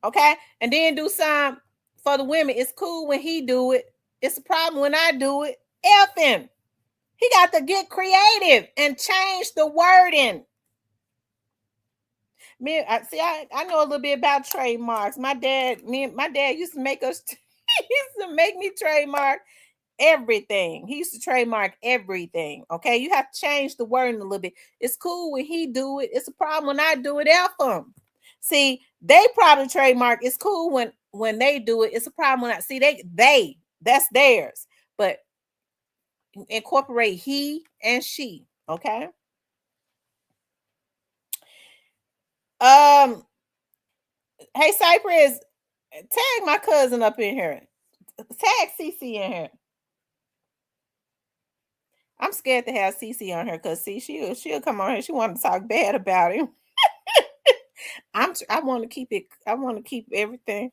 Okay? And then do some for the women. It's cool when he do it. It's a problem when I do it. F him. He got to get creative and change the wording. I know a little bit about trademarks. My dad used to make us make me trademark everything. He used to trademark everything. Okay, you have to change the wording a little bit. It's cool when he do it. It's a problem when I do it. F them. See, they probably trademark. It's cool when they do it. It's a problem when I see they that's theirs. But incorporate he and she. Okay. Hey Cypress, tag my cousin up in here. Tag CC in here. I'm scared to have CC on her because she'll come on here. She want to talk bad about him. I want to keep it. I want to keep everything.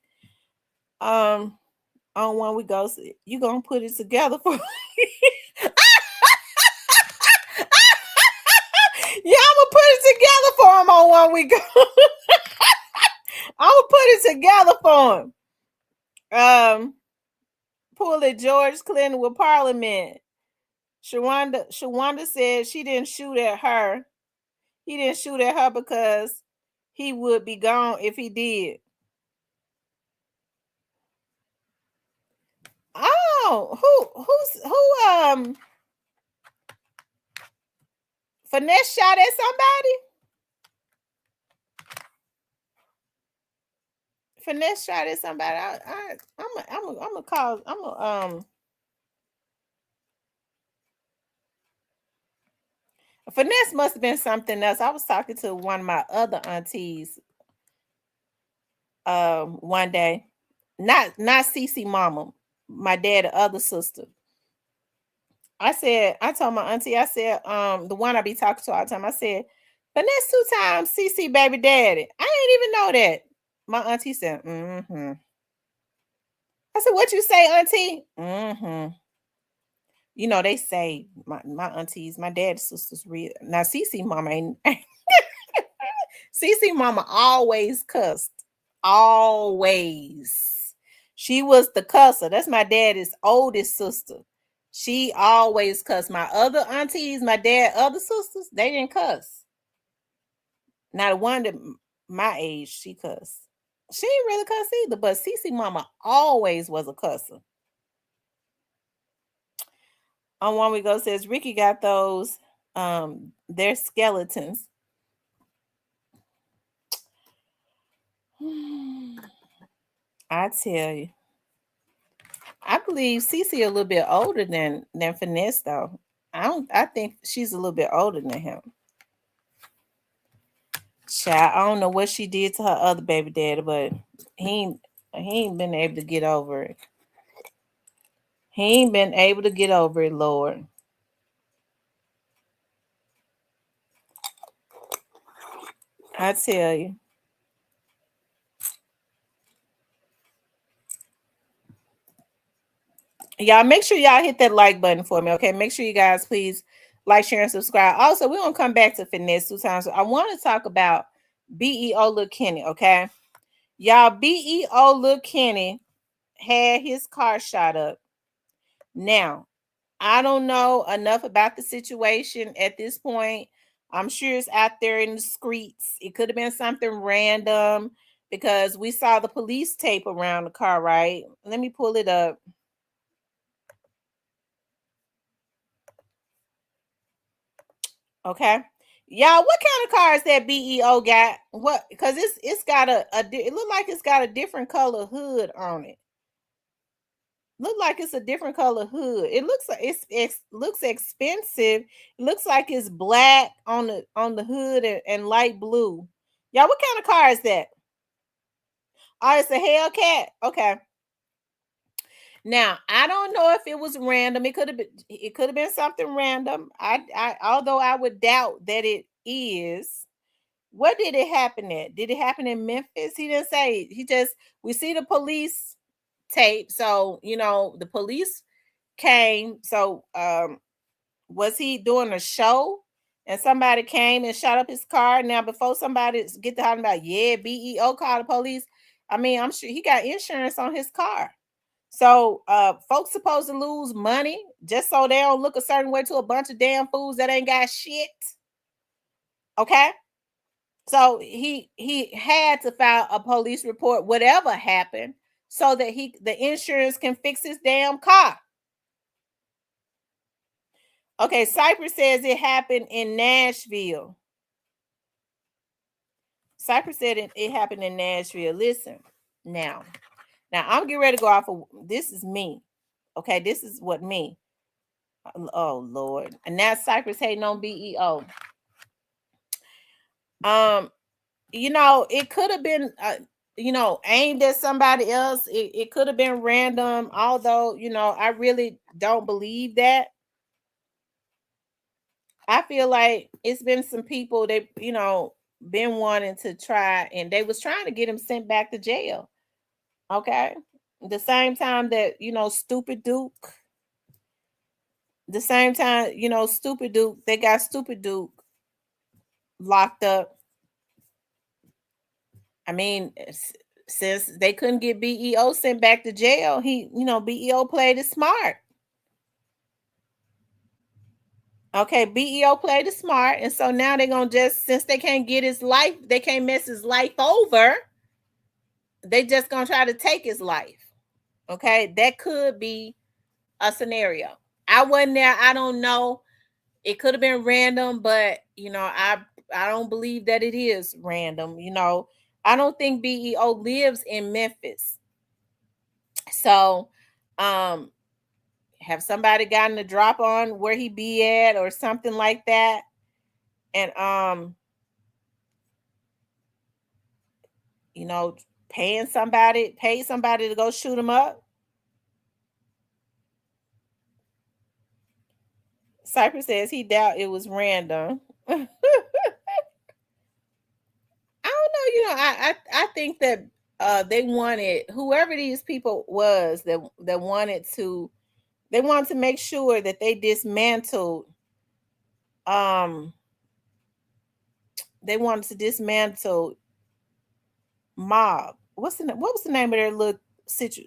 On one we go. You gonna put it together for? Yeah, I'm gonna put it together for him on one we go. I'm gonna put it together for him. Pull it, George Clinton with Parliament. Shawanda said she didn't shoot at her. He didn't shoot at her because he would be gone if he did. Oh, who Finesse shot at somebody. Finesse shot at somebody. I'm a call. Finesse must have been something else. I was talking to one of my other aunties one day. Not Cece mama, my dad, the other sister. I told my auntie, I said, the one I be talking to all the time, I said, Finesse 2 times CC baby daddy. I didn't even know that. My auntie said, mm-hmm. I said, what you say, auntie? Mm-hmm. You know, they say my aunties, my dad's sisters real. Now, CC mama ain't CC mama always cussed. Always. She was the cusser. That's my daddy's oldest sister. She always cussed. My other aunties, my dad, other sisters, they didn't cuss. Now the one that my age, she cussed. She didn't really cuss either, but CC mama always was a cusser. On one we go says Ricky got those. They're skeletons. I tell you. I believe Cece a little bit older than Finesse though. I think she's a little bit older than him. Child, I don't know what she did to her other baby daddy, but he ain't been able to get over it. He ain't been able to get over it, Lord. I tell you. Y'all make sure y'all hit that like button for me, okay? Make sure you guys please like, share, and subscribe. Also, we're gonna come back to Finesse 2 times. I want to talk about Beo Lil Kenny, okay? Y'all, Beo Lil Kenny had his car shot up. Now, I don't know enough about the situation at this point. I'm sure it's out there in the streets. It could have been something random because we saw the police tape around the car, right? Let me pull it up. Okay. Y'all, what kind of car is that Beo got? What? Because it's got it look like it's got a different color hood on it. Look like it's a different color hood. It looks like it looks expensive. It looks like it's black on the hood and light blue. Y'all, what kind of car is that? Oh, it's a Hellcat. Okay. Now, I don't know if it was random. It could have been something random. I although I would doubt that it is. What did it happen at? Did it happen in Memphis? He didn't say. We see the police tape. So, the police came. So, was he doing a show and somebody came and shot up his car? Now, before somebody get to talking about, yeah, Beo called the police. I mean, I'm sure he got insurance on his car. So folks supposed to lose money just so they don't look a certain way to a bunch of damn fools that ain't got shit. Okay. So he had to file a police report, whatever happened, so that the insurance can fix his damn car. Okay, Cypress says it happened in Nashville. Cypress said it happened in Nashville. Listen, now I'm getting ready to go off of this is me. Okay, this is what me. Oh Lord. And now Cypress hating on Beo. It could have been aimed at somebody else. It could have been random, although, I really don't believe that. I feel like it's been some people that, been wanting to try, and they was trying to get him sent back to jail. Okay. The same time that, Stupid Duke. The same time, Stupid Duke, they got Stupid Duke locked up. I mean, since they couldn't get Beo sent back to jail, Beo played it smart. Okay, Beo played it smart, and so now they're gonna since they can't get his life, they can't mess his life over. They just gonna try to take his life. Okay, that could be a scenario. I wasn't there. I don't know. It could have been random, but you know, I don't believe that it is random. You know, I don't think BEO lives in Memphis. So, have somebody gotten a drop on where he be at or something like that? And you know, paid somebody to go shoot him up. Cypress says he doubt it was random. I don't know, you know, I think that they wanted, whoever these people was that wanted to, they wanted to make sure that they dismantled they wanted to dismantle Mob. What was the name of their little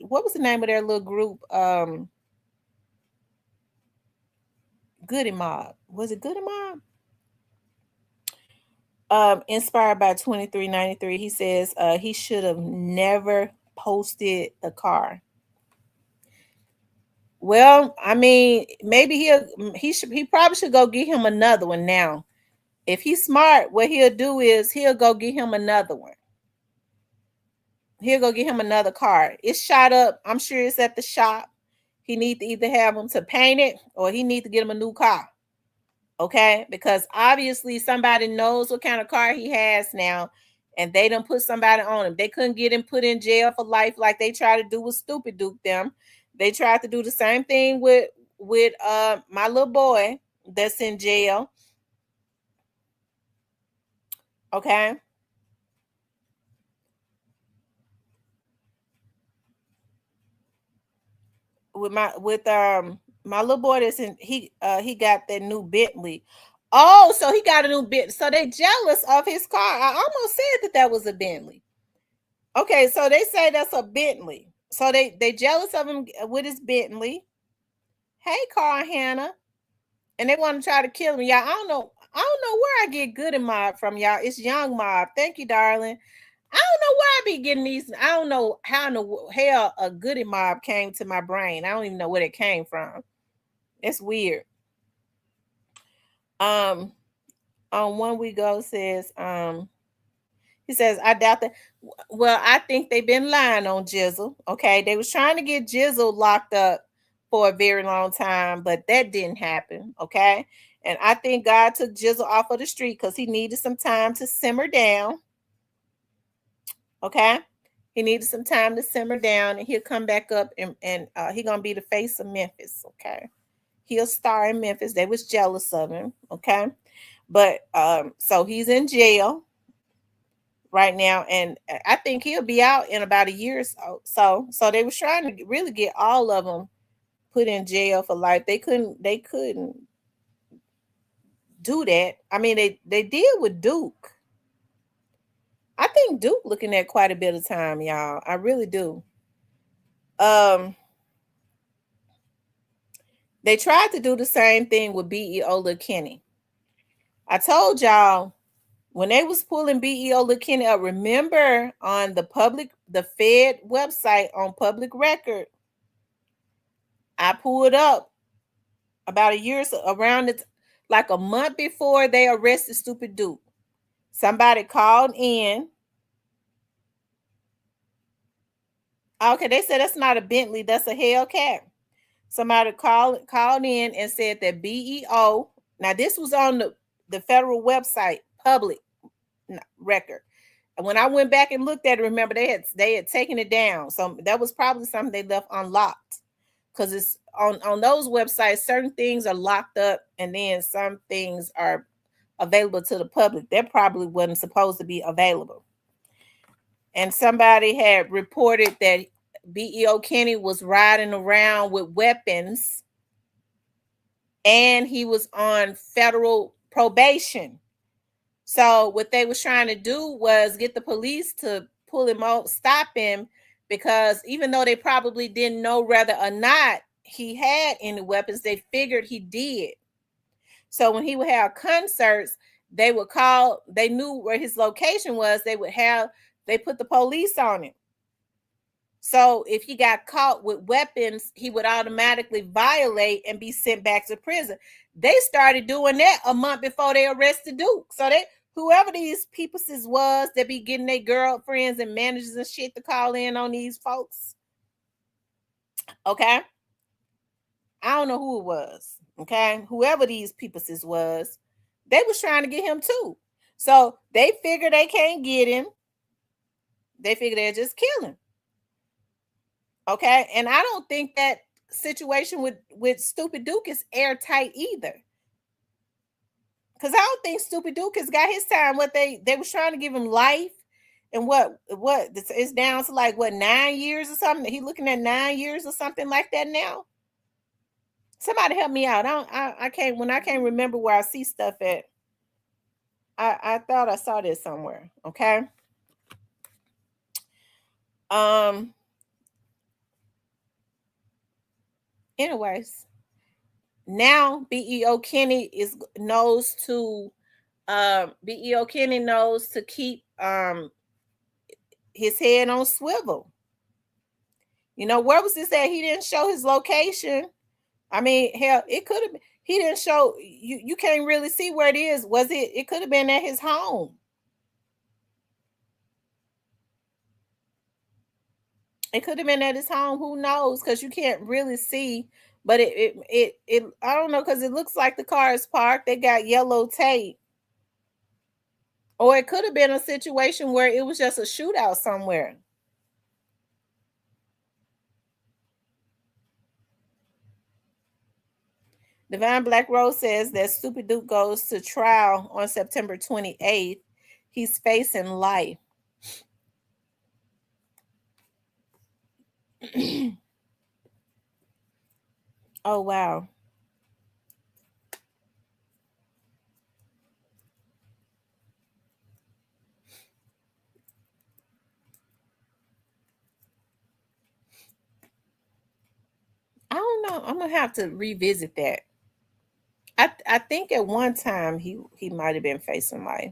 what was the name of their little group? Goody Mob. Was it Goody Mob? Inspired by 2393, he says he should have never posted the car. Well, I mean, maybe he probably should go get him another one now. If he's smart, what he'll do is he'll go get him another one. He'll go get him another car. It's shot up. I'm sure it's at the shop. He needs to either have him to paint it or he needs to get him a new car. Okay, because obviously somebody knows what kind of car he has now, and they done put somebody on him. They couldn't get him put in jail for life like they tried to do with Stupid Duke them. They tried to do the same thing with my little boy that's in jail. Okay. With my little boy that's in, he got that new Bentley. Oh, so he got a new Bentley. So they jealous of his car. I almost said that was a Bentley. Okay, so they say that's a Bentley. So they jealous of him with his Bentley. Hey, Carl Hannah. And they want to try to kill him. Y'all, I don't know where I get Goody Mob from, y'all. It's Young Mob. Thank you, darling. I don't know where I be getting these. I don't know how in the hell a Goody Mob came to my brain. I don't even know where it came from. It's weird. On One We Go says, he says, I doubt that. Well, I think they've been lying on Jizzle. Okay. They was trying to get Jizzle locked up for a very long time, but that didn't happen. Okay. And I think God took Jizzle off of the street because he needed some time to simmer down. Okay. He needed some time to simmer down, and he'll come back up and he's gonna be the face of Memphis. Okay. He'll star in Memphis. They was jealous of him. Okay. But so he's in jail right now, and I think he'll be out in about a year or so. So they was trying to really get all of them put in jail for life. They couldn't do that. I mean, they did with Duke. I think Duke looking at quite a bit of time, y'all. I really do. They tried to do the same thing with Beo Lil Kenny. I told y'all when they was pulling Beo Lil Kenny up, remember on the Fed website on public record, I pulled up about a year, around it, like a month before they arrested Stupid Duke. Somebody called in. Okay, they said that's not a Bentley, that's a Hellcat. Somebody called in and said that BEO. Now this was on the federal website, public record. And when I went back and looked at it, remember they had taken it down. So that was probably something they left unlocked, because it's on those websites. Certain things are locked up, and then some things are available to the public. That probably wasn't supposed to be available. And somebody had reported that Beo Kenny was riding around with weapons, and he was on federal probation. So what they was trying to do was get the police to pull him out, stop him, because even though they probably didn't know whether or not he had any weapons, they figured he did. So when he would have concerts, they would call, they knew where his location was, they put the police on him. So if he got caught with weapons, he would automatically violate and be sent back to prison. They started doing that a month before they arrested Duke. So they, whoever these people's was that be getting their girlfriends and managers and shit to call in on these folks. Okay. I don't know who it was. Okay. Whoever these people's was, they was trying to get him too. So they figure they can't get him. They figure they'll just kill him. Okay. And I don't think that situation with Stupid Duke is airtight either. Because I don't think Stupid Duke has got his time. What they was trying to give him life. And what it's down to like what 9 years or something. He looking at 9 years or something like that now. Somebody help me out. I can't remember where I see stuff at. I thought I saw this somewhere. Okay. Anyways, now Beo Kenny knows to keep his head on swivel. You know, where was this at? He didn't show his location. I mean, hell, it could have been. He didn't show you. You can't really see where it is. Was it? It could have been at his home. It could have been at his home. Who knows? Because you can't really see. But it I don't know, because it looks like the car is parked. They got yellow tape. Or it could have been a situation where it was just a shootout somewhere. Divine Black Rose says that Stupid Duke goes to trial on September 28th. He's facing life. Oh, wow. I don't know. I'm gonna have to revisit that. I think at one time he might have been facing life.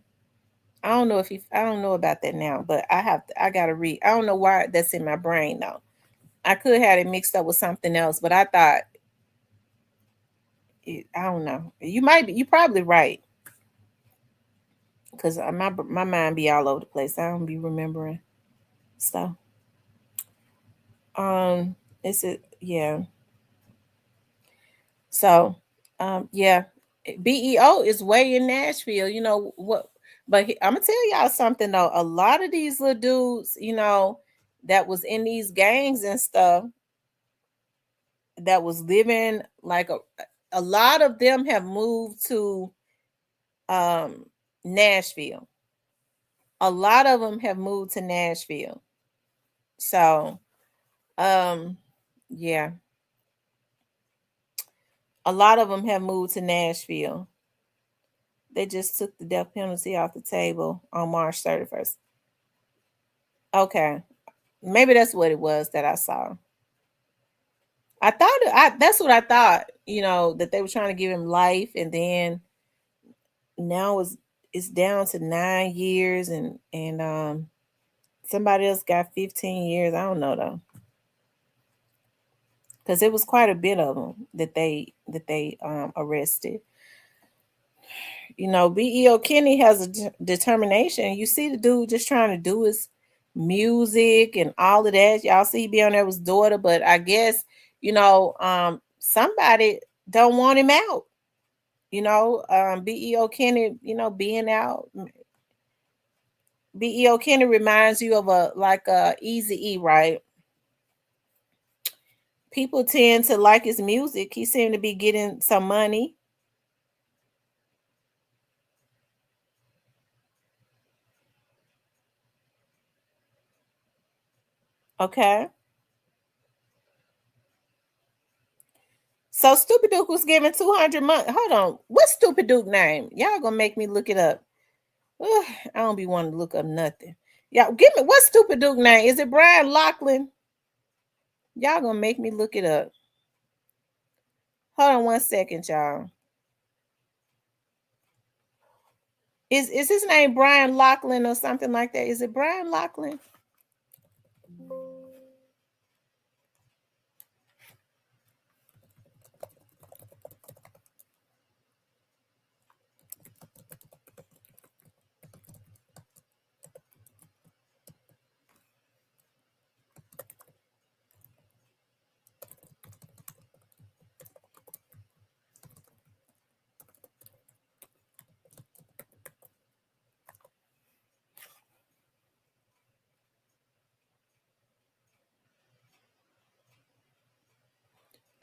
I don't know about that now, but I gotta read. I don't know why that's in my brain though. I could have it mixed up with something else, but I thought I don't know. You probably right. Because my mind be all over the place. I don't be remembering stuff. Is it yeah. So yeah. BEO is way in Nashville. You know what? But I'm gonna tell y'all something though. A lot of these little dudes, you know, that was in these gangs and stuff, that was living like a lot of them have moved to Nashville. A lot of them have moved to Nashville. So yeah. A lot of them have moved to Nashville. They just took the death penalty off the table on March 31st. Okay. Maybe that's what it was that I saw. That's what I thought, you know, that they were trying to give him life, and then now it's down to 9 years, and somebody else got 15 years. I don't know though. Because it was quite a bit of them that they arrested. You know, Beo Kenny has a determination. You see the dude just trying to do his music and all of that. Y'all see he be on there with his daughter, but I guess, you know, somebody don't want him out. You know, Beo Kenny, you know, being out. Beo Kenny reminds you of a Easy E, right? People tend to like his music. He seemed to be getting some money. Okay. So Stupid Duke was given 200 months. Hold on. What's Stupid Duke name? Y'all gonna make me look it up. Ugh, I don't be wanting to look up nothing. Y'all give me what's Stupid Duke name? Is it Brian Lachlan? Y'all gonna make me look it up. Hold on 1 second, y'all. Is his name Brian Lachlan or something like that? Is it Brian Lachlan?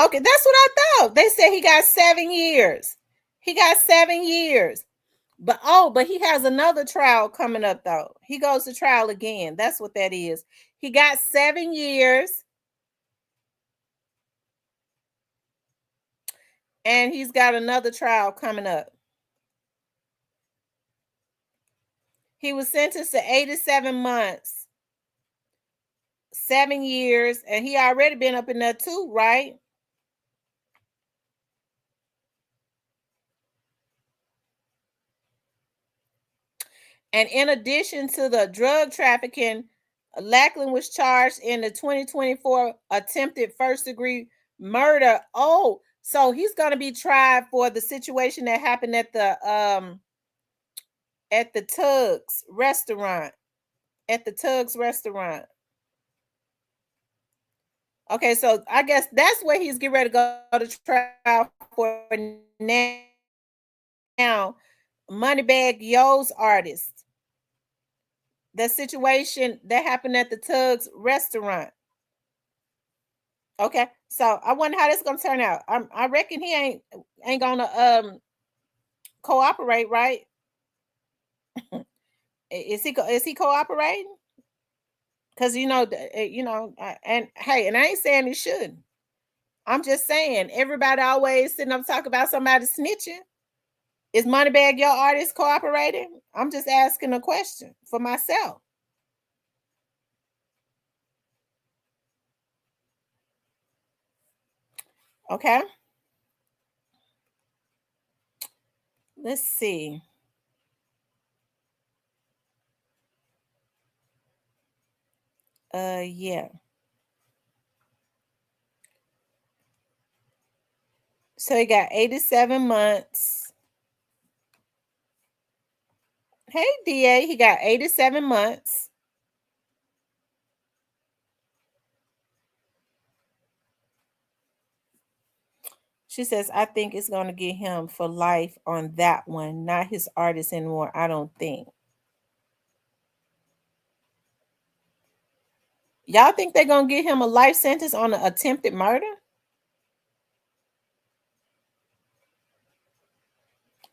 Okay, that's what I thought. They said he got 7 years. He got 7 years. But he has another trial coming up though. He goes to trial again. That's what that is. He got 7 years. And he's got another trial coming up. He was sentenced to 87 months, 7 years, and he already been up in there too, right? And in addition to the drug trafficking, Lackland was charged in the 2024 attempted first-degree murder. Oh, so he's going to be tried for the situation that happened at the Tugs restaurant. At the Tugs restaurant. Okay, so I guess that's where he's getting ready to go to trial for now. Moneybag Yo's artist. The situation that happened at the Tugs restaurant. Okay, so I wonder how this is gonna turn out. I reckon he ain't gonna cooperate, right? Is he cooperating? Because and hey, and I ain't saying he shouldn't. I'm just saying everybody always sitting up talking about somebody snitching. Is Moneybag Yo artist cooperating? I'm just asking a question for myself. Okay. Let's see. Yeah. So he got 87 months. Hey, DA, he got 87 months. She says, I think it's going to get him for life on that one, not his artist anymore, I don't think. Y'all think they're going to get him a life sentence on an attempted murder?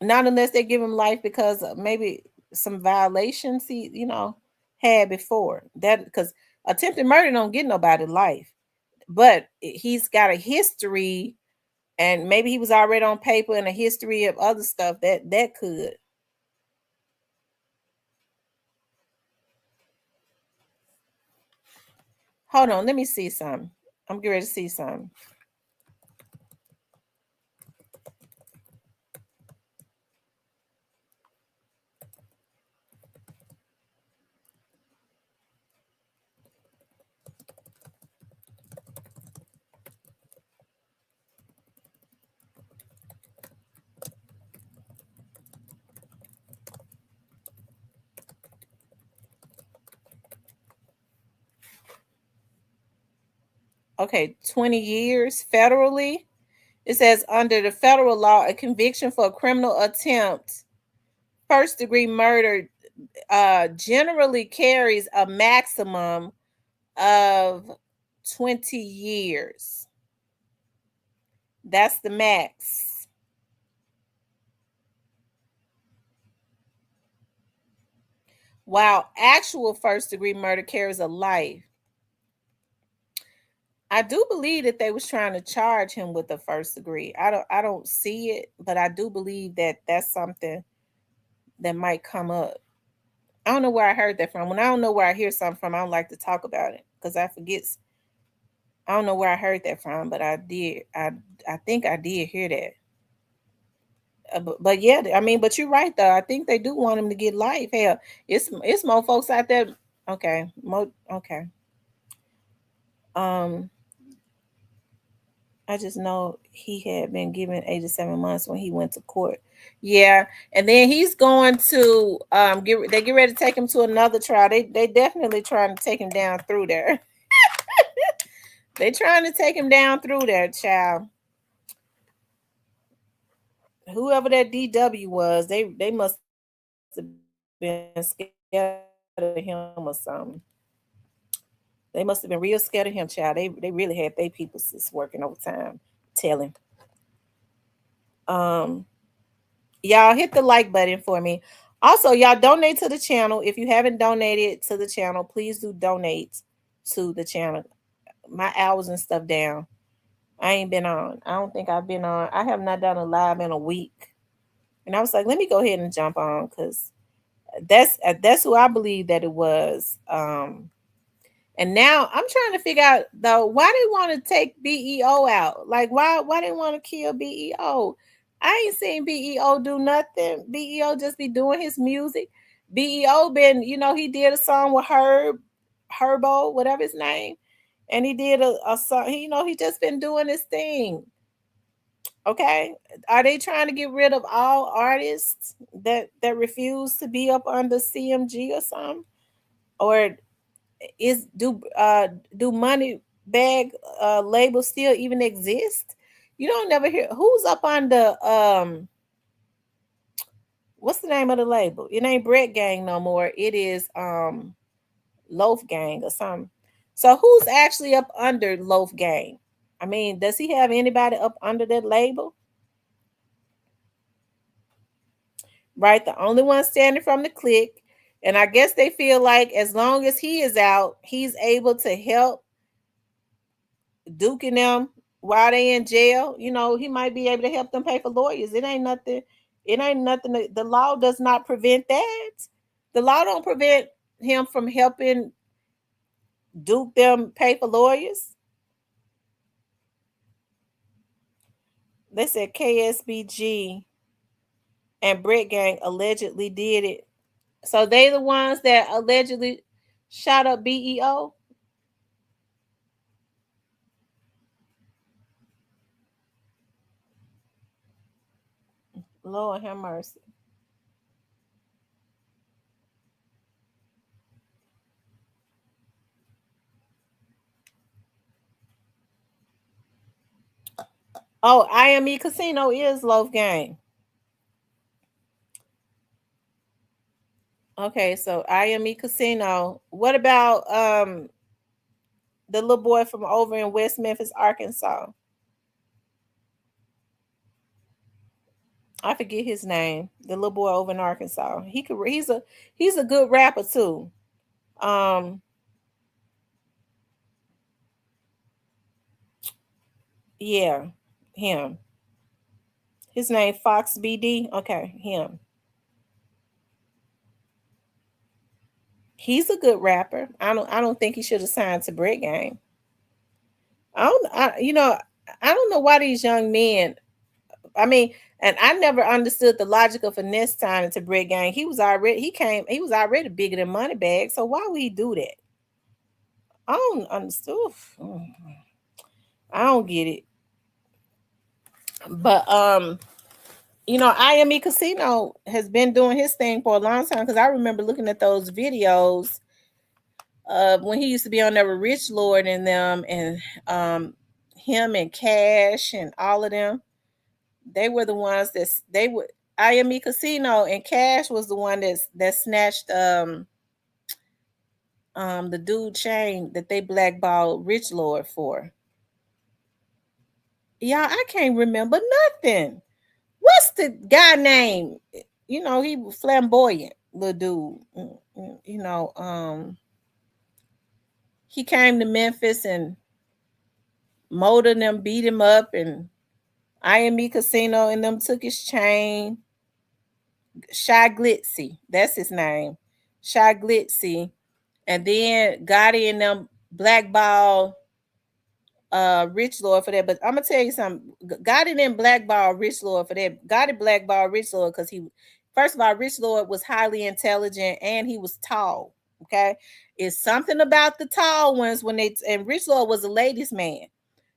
Not unless they give him life because maybe some violations he, had before. That because attempted murder don't get nobody life. But he's got a history, and maybe he was already on paper and a history of other stuff that could. Hold on, let me see something. I'm getting ready to see something. Okay, 20 years federally. It says under the federal law, a conviction for a criminal attempt, first degree murder, generally carries a maximum of 20 years. That's the max. While actual first degree murder carries a life. I do believe that they was trying to charge him with the first degree. I don't see it, but I do believe that that's something that might come up. I don't know where I heard that from. When I don't know where I hear something from, I don't like to talk about it because I forget. I don't know where I heard that from, but I did. I think I did hear that. But yeah, I mean, but you're right though. I think they do want him to get life. Hell, it's more folks out there. Okay, okay. I just know he had been given 87 months when he went to court. Yeah, and then he's going to get ready to take him to another trial. They definitely trying to take him down through there. They trying to take him down through there, child. Whoever that DW was, they must have been scared of him or something. They must have been real scared of him, child. They really had their people working overtime. Tell him. Y'all hit the like button for me. Also, y'all donate to the channel. If you haven't donated to the channel, please do donate to the channel. My hours and stuff down. I ain't been on. I don't think I've been on. I have not done a live in a week. And I was like, let me go ahead and jump on because that's who I believe that it was. And now I'm trying to figure out though why they want to take BEO out. Like why they want to kill BEO? I ain't seen BEO do nothing. BEO just be doing his music. BEO been, he did a song with Herbo, whatever his name. And he did a song, he just been doing his thing. Okay. Are they trying to get rid of all artists that refuse to be up under CMG or something? Or do money bag labels still even exist? You don't never hear who's up on the what's the name of the label? It ain't Bread Gang no more. It is Loaf Gang or something. So who's actually up under Loaf Gang? I mean, does he have anybody up under that label? Right, the only one standing from the clique. And I guess they feel like as long as he is out, he's able to help Duke and them while they in jail. He might be able to help them pay for lawyers. It ain't nothing. The law does not prevent that. The law don't prevent him from helping Duke them pay for lawyers. They said KSBG and Brett Gang allegedly did it. So they the ones that allegedly shot up BEO. Lord have mercy. Oh, IME Casino is Loaf Gang. Okay, so IME Casino. What about the little boy from over in West Memphis, Arkansas? I forget his name. The little boy over in Arkansas. He's a good rapper too. Yeah, him. His name Fox BD. Okay, him. He's a good rapper. I don't think he should have signed to Bread Gang. I don't know why these young men. I mean, and I never understood the logic of Finesse signing to Bread Gang. He was already bigger than Moneybag. So why would he do that? I don't understand. I don't get it. But IME Casino has been doing his thing for a long time because I remember looking at those videos when he used to be on there with Rich Lord and them, and him and Cash and all of them. They were the ones IME Casino, and Cash was the one that snatched the dude chain that they blackballed Rich Lord for. Yeah, I can't remember nothing. What's the guy name? He was flamboyant little dude. He came to Memphis and Motor and them beat him up, and IME Casino and them took his chain. Shy Glitzy, that's his name. Shy Glitzy. And then Gotti and them blackball Rich Lord for that. But I'm gonna tell you something. Gotti didn't blackball Rich Lord for that. Gotti blackballed Rich Lord because first of all, Rich Lord was highly intelligent and he was tall. Okay. It's something about the tall ones and Rich Lord was a ladies' man.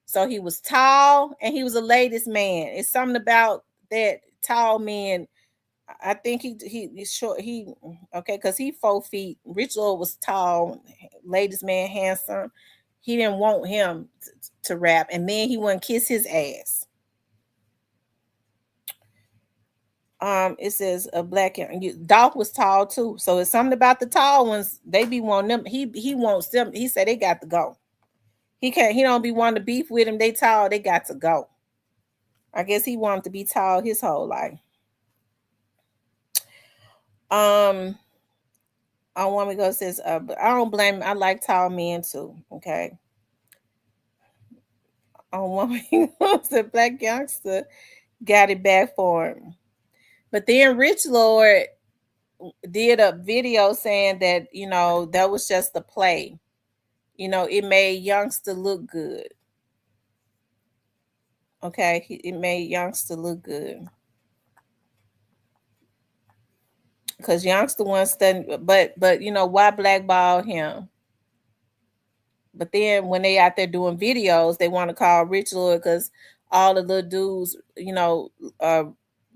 So he was tall and he was a ladies' man. It's something about that tall man. I think he's short. Because he 4 feet. Rich Lord was tall, ladies' man, handsome. He didn't want him to rap, and then he wouldn't kiss his ass. It says a black Dolph was tall too, so it's something about the tall ones. They be wanting them. He wants them. He said they got to go. He can't. He don't be wanting to beef with them. They tall. They got to go. I guess he wanted to be tall his whole life. I want to go says, but I don't blame him. I like tall men too. Okay. I don't want me the black youngster got it back for him. But then Rich Lord did a video saying that, that was just a play. It made youngster look good. Okay, it made youngster look good. Because youngster wants to, but why blackball him? But then when they out there doing videos, they want to call Rich Lord because all the little dudes,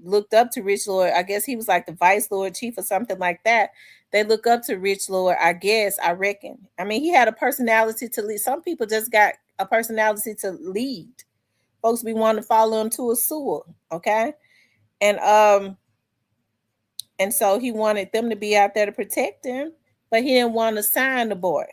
looked up to Rich Lord. I guess he was like the vice lord chief or something like that. They look up to Rich Lord, I guess, I reckon. I mean, he had a personality to lead. Some people just got a personality to lead. Folks be wanting to follow him to a sewer, okay? And so he wanted them to be out there to protect him, but he didn't want to sign the boy.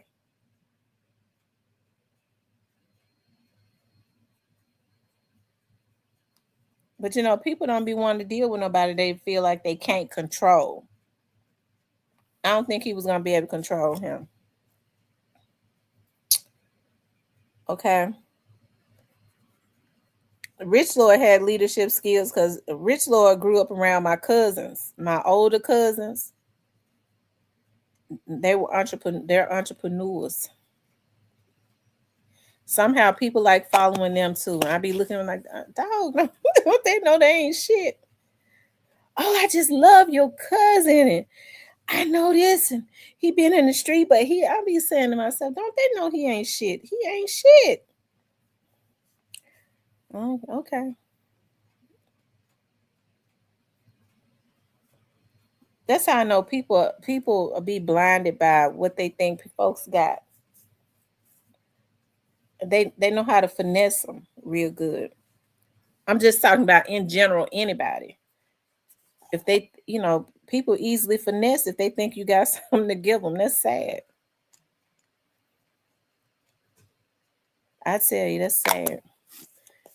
But people don't be wanting to deal with nobody they feel like they can't control. I don't think he was gonna be able to control him. Okay. Rich Lord had leadership skills because Rich Lord grew up around my cousins, my older cousins. They're entrepreneurs. Somehow people like following them too. And I be looking at them like, dog, don't they know they ain't shit? Oh, I just love your cousin. And I know this. And he been in the street, but I be saying to myself, don't they know he ain't shit? He ain't shit. Oh, okay. That's how I know people be blinded by what they think folks got. They know how to finesse them real good. I'm just talking about in general, anybody. If they, people easily finesse if they think you got something to give them. That's sad. I tell you, that's sad.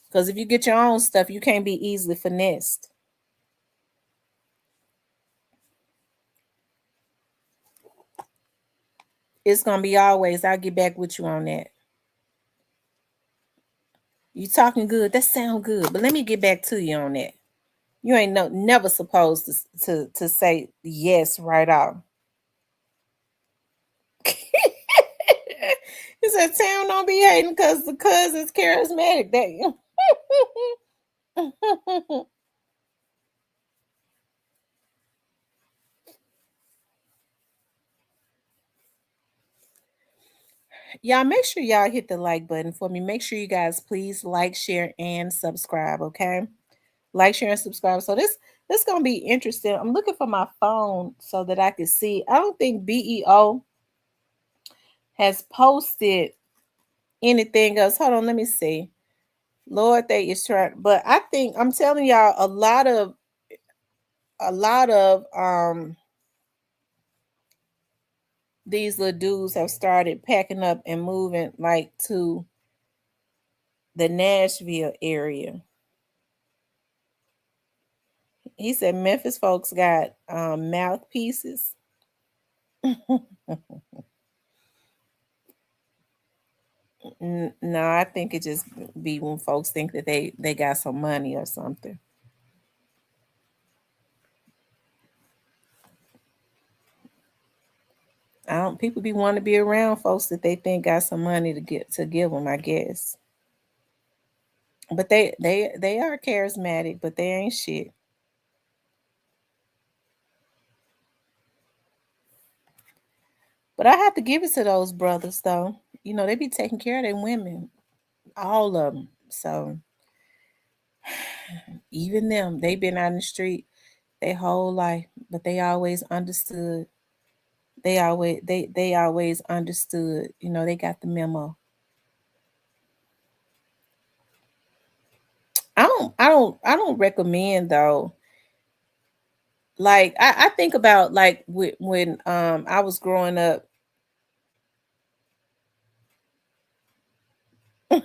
Because if you get your own stuff, you can't be easily finessed. It's gonna be always. I'll get back with you on that. You talking good? That sound good, but let me get back to you on that. You ain't never supposed to say yes right off. He said, "Town don't be hating because the cousin's charismatic." That y'all make sure y'all hit the like button for me. Make sure you guys please like, share, and subscribe. Okay, like, share, and subscribe. So this gonna be interesting. I'm looking for my phone so that I can see. I don't think BEO has posted anything else. Hold on, let me see. Lord, they is trying, but I think I'm telling y'all a lot of these little dudes have started packing up and moving like to the Nashville area. He said Memphis folks got mouthpieces. No, I think it just be when folks think that they got some money or something. People be wanting to be around folks that they think got some money to give them, I guess. But they are charismatic, but they ain't shit. But I have to give it to those brothers though. They be taking care of their women, all of them. So even them, they been out in the street their whole life, but they always understood. They always understood. They got the memo. I don't recommend though. Like I think about like when I was growing up. He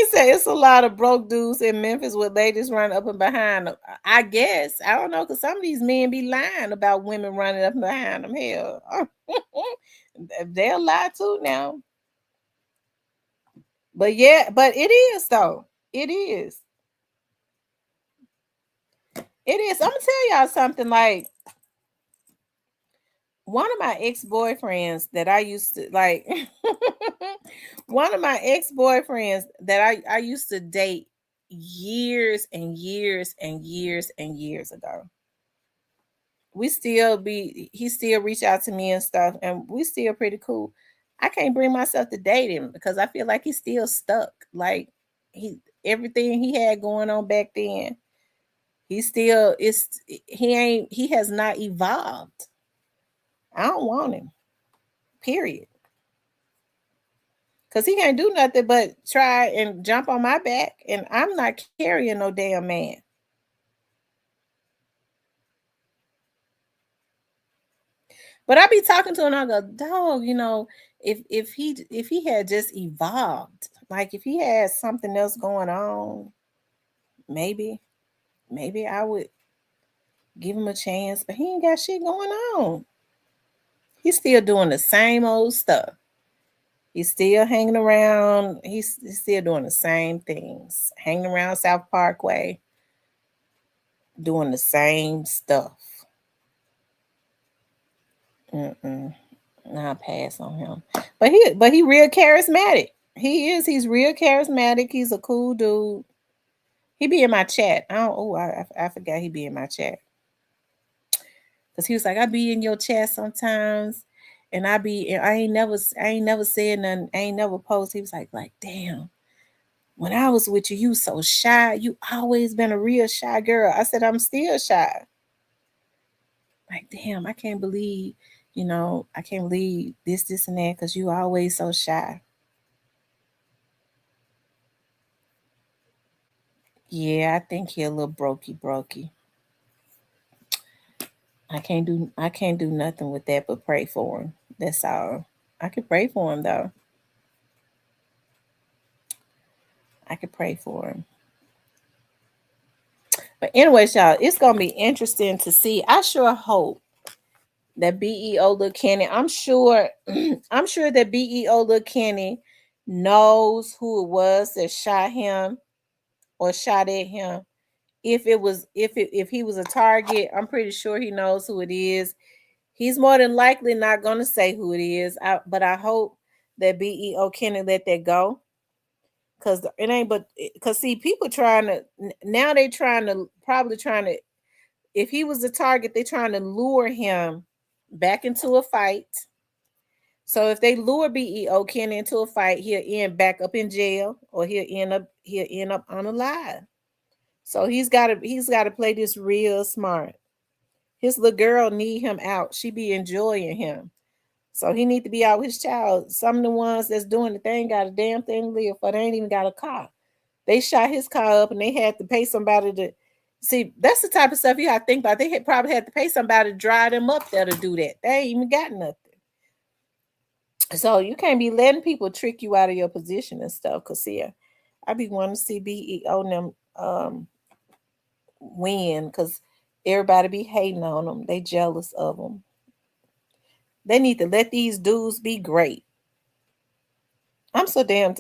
said a lot of broke dudes in Memphis with ladies running up and behind them. I guess. I don't know, because some of these men be lying about women running up and behind them. Hell. They'll lie too now. But yeah, but it is though. It is. It is. I'm gonna tell y'all something. Like, one of my ex-boyfriends that I used to like, one of my ex-boyfriends that I used to date years and years and years and years ago. He still reach out to me and stuff, and we still pretty cool. I can't bring myself to date him because I feel like he's still stuck. Like, everything he had going on back then, he has not evolved. I don't want him. Period. Because he can't do nothing but try and jump on my back, and I'm not carrying no damn man. But I be talking to him, and I go, dog, if he had just evolved, like if he had something else going on, maybe I would give him a chance. But he ain't got shit going on. He's still doing the same old stuff. He's still hanging around. He's still doing the same things. Hanging around South Parkway, doing the same stuff. I'll pass on him. But he real charismatic. He is. He's real charismatic. He's a cool dude. He be in my chat. I forgot he be in my chat. Because he was like, I be in your chat sometimes. And I ain't never said nothing. I ain't never posted. He was like, damn. When I was with you, you so shy. You always been a real shy girl. I said, I'm still shy. Like, damn, I can't believe, I can't believe this and that, because you always so shy. Yeah, I think he a little brokey. I can't do nothing with that but pray for him. That's all. I can pray for him though. I could pray for him. But anyways, y'all, it's gonna be interesting to see. I sure hope that Beo Lil Kenny, I'm sure that Beo Lil Kenny knows who it was that shot him or shot at him. If he was a target, I'm pretty sure he knows who it is. He's more than likely not gonna say who it is. But I hope that Beo Kenny let that go. Cause it ain't because see, people probably trying to, if he was a target, they're trying to lure him back into a fight. So if they lure Beo Kenny into a fight, he'll end back up in jail, or he'll end up unalive. So he's gotta play this real smart. His little girl need him out. She be enjoying him. So he need to be out with his child. Some of the ones that's doing it, they ain't got a damn thing to live for. They ain't even got a car. They shot his car up, and they had to pay somebody to see. That's the type of stuff you have to think about. They probably had to pay somebody to drive them up there to do that. They ain't even got nothing. So you can't be letting people trick you out of your position and stuff. Cause see, I be wanting to see Beo and them win, because everybody be hating on them. They jealous of them. They need to let these dudes be great. I'm so damn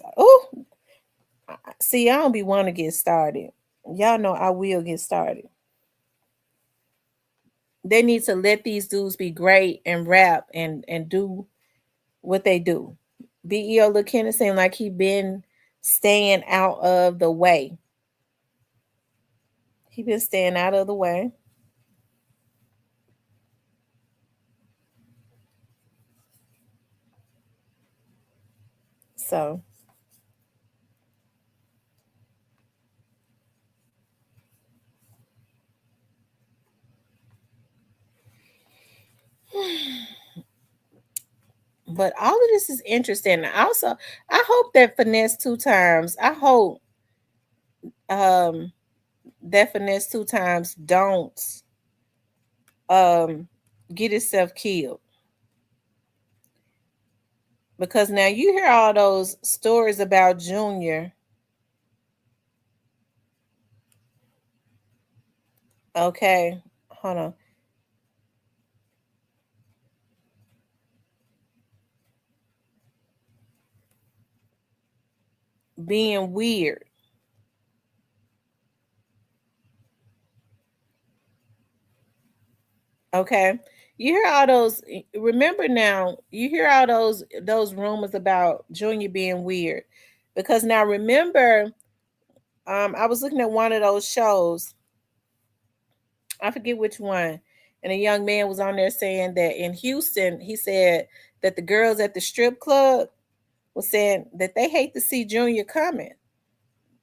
see, I don't be wanting to get started. Y'all know I will get started. They need to let these dudes be great and rap and do what they do. Beo Lil Kenny seem like he been staying out of the way. He been staying out of the way. So but all of this is interesting. Also, I hope that FINESSES2TYMES, I hope that FINESSES2TYMES don't get itself killed. Because now you hear all those stories about Junior Okay, hold on. Being weird. Okay. You hear all those, remember now, you hear all those rumors about Junior being weird. Because now remember, I was looking at one of those shows. I forget which one. And a young man was on there saying that in Houston, he said that the girls at the strip club was saying that they hate to see Junior coming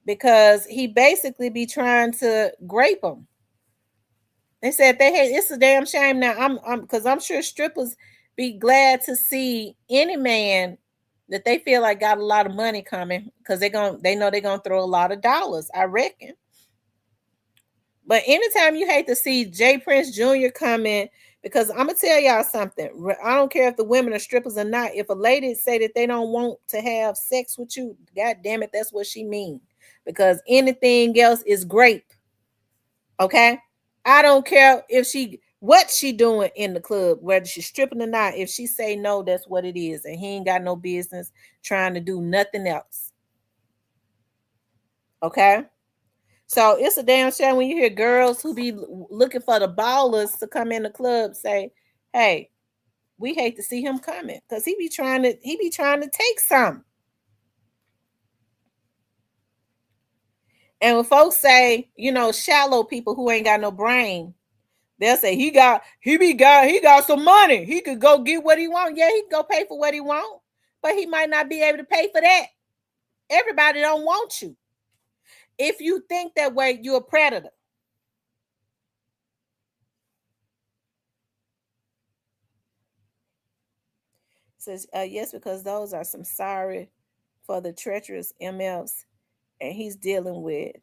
because he basically be trying to grape them. They said they hate. It's a damn shame now. Because I'm sure strippers be glad to see any man that they feel like got a lot of money coming because they know they're gonna throw a lot of dollars. I reckon. But anytime you hate to see Jay Prince Jr. coming, because I'm gonna tell y'all something. I don't care if the women are strippers or not. If a lady say that they don't want to have sex with you, god damn it, that's what she mean. Because anything else is grape. Okay? I don't care if what she doing in the club, whether she's stripping or not. If she say no, that's what it is. And he ain't got no business trying to do nothing else. Okay? So it's a damn shame when you hear girls who be looking for the ballers to come in the club say, "Hey, we hate to see him coming because he be trying to take some." And when folks say, shallow people who ain't got no brain, they'll say he got some money. He could go get what he want. Yeah, he can go pay for what he want, but he might not be able to pay for that. Everybody don't want you. If you think that way, you're a predator. Says yes, because those are some sorry for the treacherous MFs, and he's dealing with.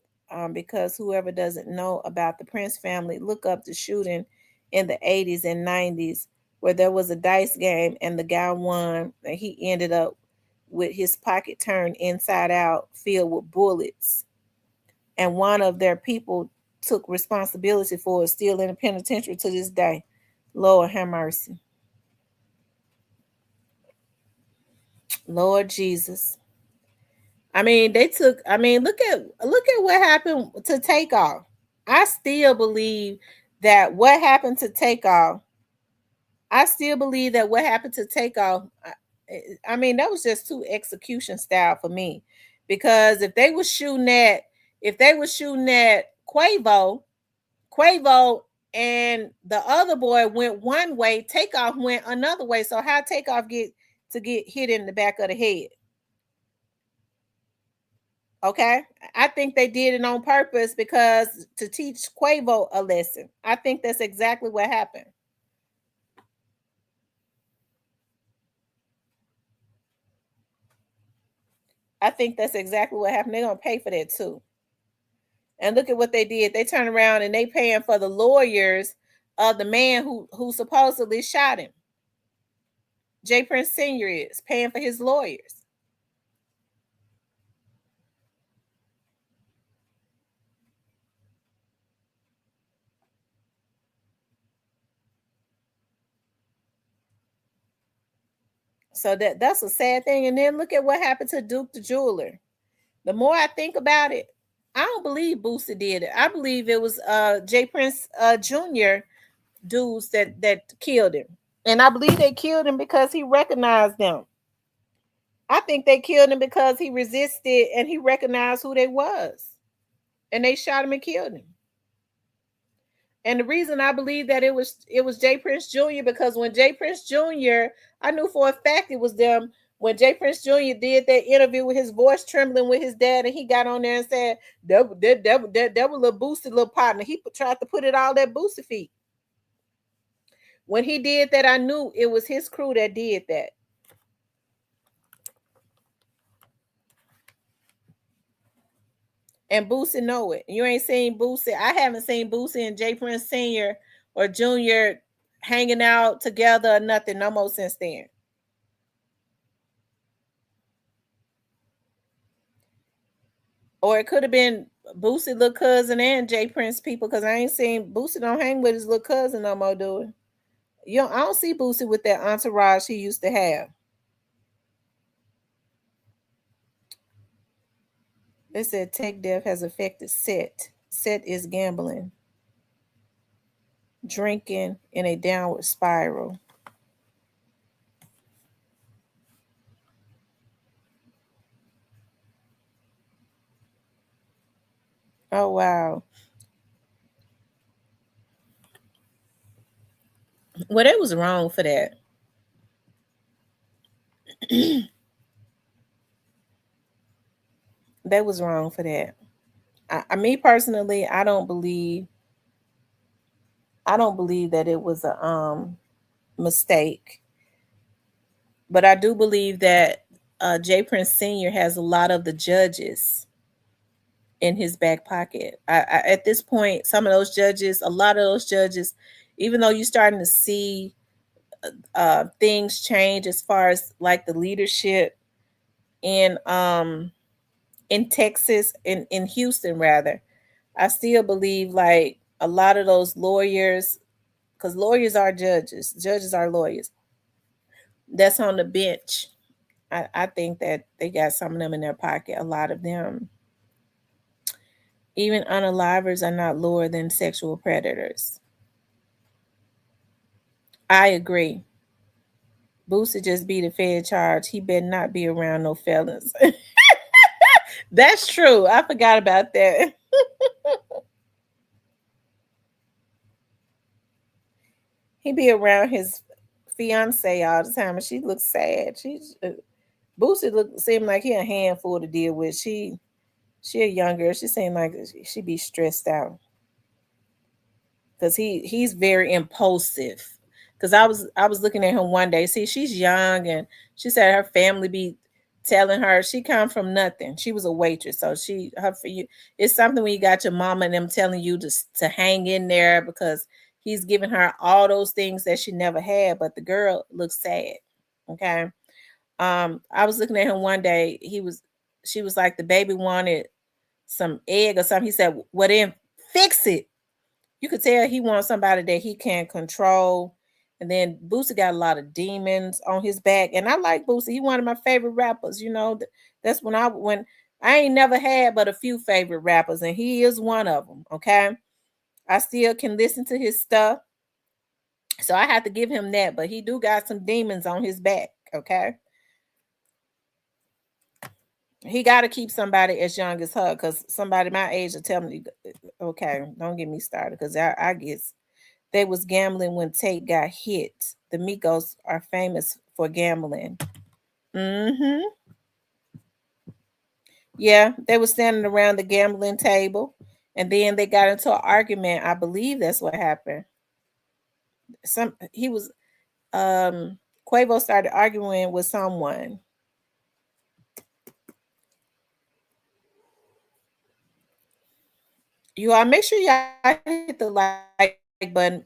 Because whoever doesn't know about the Prince family, look up the shooting in the 80s and 90s where there was a dice game and the guy won and he ended up with his pocket turned inside out filled with bullets. And one of their people took responsibility for it, still in the penitentiary to this day. Lord have mercy. Lord Jesus. I mean, look at what happened to Takeoff. I still believe that what happened to Takeoff. I still believe that what happened to Takeoff. I mean, that was just too execution style for me, because if they were shooting at Quavo and the other boy went one way, Takeoff went another way. So how Takeoff get hit in the back of the head? Okay. I think they did it on purpose because to teach Quavo a lesson. I think that's exactly what happened. I think that's exactly what happened. They're gonna pay for that too. And look at what they did. They turned around and they paying for the lawyers of the man who supposedly shot him. Jay Prince Sr. is paying for his lawyers. So that's a sad thing. And then look at what happened to Duke the jeweler. The more I think about it, I don't believe Boosie did it. I believe it was Jay Prince Jr. dudes that killed him. And I believe they killed him because he recognized them. I think they killed him because he resisted and he recognized who they was. And they shot him and killed him. And the reason I believe that it was Jay Prince Jr. because when Jay Prince Jr., I knew for a fact it was them. When Jay Prince Jr. did that interview with his voice trembling with his dad, and he got on there and said that was little Boosie little partner. He tried to put it all at Boosie feet. When he did that, I knew it was his crew that did that. And Boosie know it. You ain't seen Boosie. I haven't seen Boosie and Jay Prince Sr. or Jr. hanging out together or nothing no more since then. Or it could have been Boosie little cousin and Jay Prince people, because I ain't seen Boosie don't hang with his little cousin no more, do it. I don't see Boosie with that entourage he used to have. They said tech death has affected Set. Set is gambling, drinking in a downward spiral. Oh wow. Well, they was wrong for that. They was wrong for that. Me personally, I don't believe that it was a mistake. But I do believe that Jay Prince Sr. has a lot of the judges in his back pocket. At this point, some of those judges, a lot of those judges, even though you're starting to see things change as far as like the leadership in Texas, in Houston rather, I still believe like a lot of those lawyers, because lawyers are judges are lawyers, that's on the bench. I think that they got some of them in their pocket, a lot of them. Even unalivers are not lower than sexual predators. I agree. Boosie just be the Fed charge. He better not be around no felons. That's true. I forgot about that. He be around his fiance all the time, and she looks sad. Boosie seem like he a handful to deal with. She a young girl. She seem like she be stressed out because he's very impulsive. Because I was looking at him one day. See, she's young, and she said her family be telling her she come from nothing. She was a waitress, so for you, it's something when you got your mama and them telling you to hang in there because he's giving her all those things that she never had. But the girl looks sad. Okay. I was looking at him one day. She was like, the baby wanted some egg or something. He said, well, then fix it. You could tell he wants somebody that he can't control. And then Boosie got a lot of demons on his back. And I like Boosie. He one of my favorite rappers. That's when I ain't never had but a few favorite rappers, and he is one of them. Okay. I still can listen to his stuff. So I have to give him that. But he do got some demons on his back. Okay. He got to keep somebody as young as her, because somebody my age will tell me, okay, don't get me started, because I guess they was gambling when Tate got hit. The Migos are famous for gambling. Mm-hmm. Yeah, they were standing around the gambling table, and then they got into an argument. I believe that's what happened. Quavo started arguing with someone. You all make sure y'all hit the like button.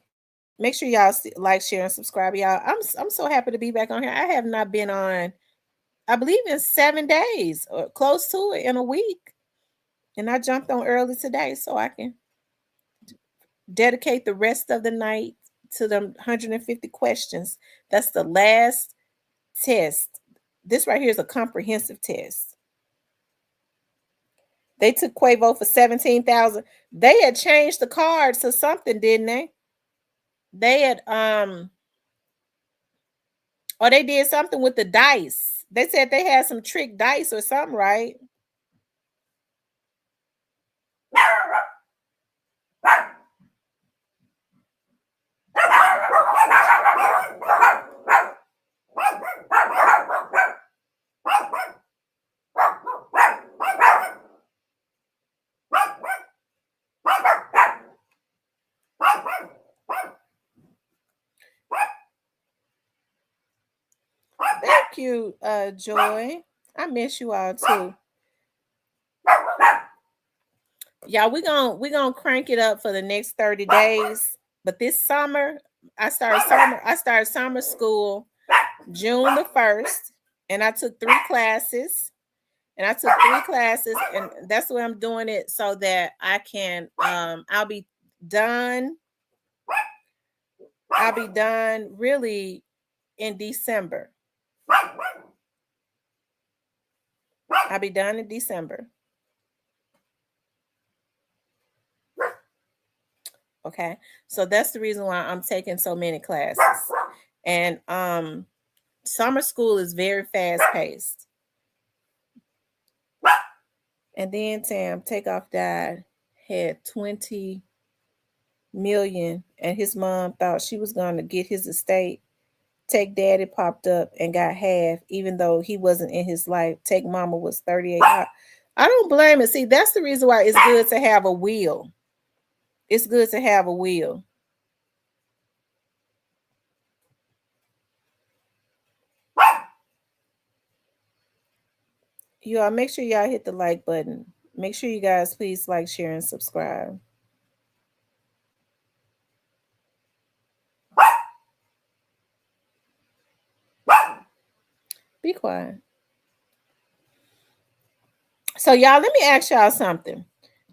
Make sure y'all like, share, and subscribe, y'all. I'm so happy to be back on here. I have not been on, I believe, in 7 days or close to it, in a week. And I jumped on early today so I can dedicate the rest of the night to the 150 questions. That's the last test. This right here is a comprehensive test. They took Quavo for 17,000. They had changed the cards to something, didn't they? They had or they did something with the dice. They said they had some trick dice or something, right? Thank you, Joy. I miss you all too. Y'all, we gonna crank it up for the next 30 days. But this summer, I started summer school June the 1st, and I took 3 classes. And I took 3 classes, and that's why I'm doing it, so that I can I'll be done really in December. I'll be done in December. Okay. So that's the reason why I'm taking so many classes. And summer school is very fast paced. And then Tam Takeoff died, had 20 million, and his mom thought she was going to get his estate. Take Daddy popped up and got half, even though he wasn't in his life. Take Mama was 38. I don't blame it. See, that's the reason why it's good to have a will. It's good to have a will. Y'all make sure y'all hit the like button. Make sure you guys please like, share, and subscribe. Be quiet. So y'all, let me ask y'all something.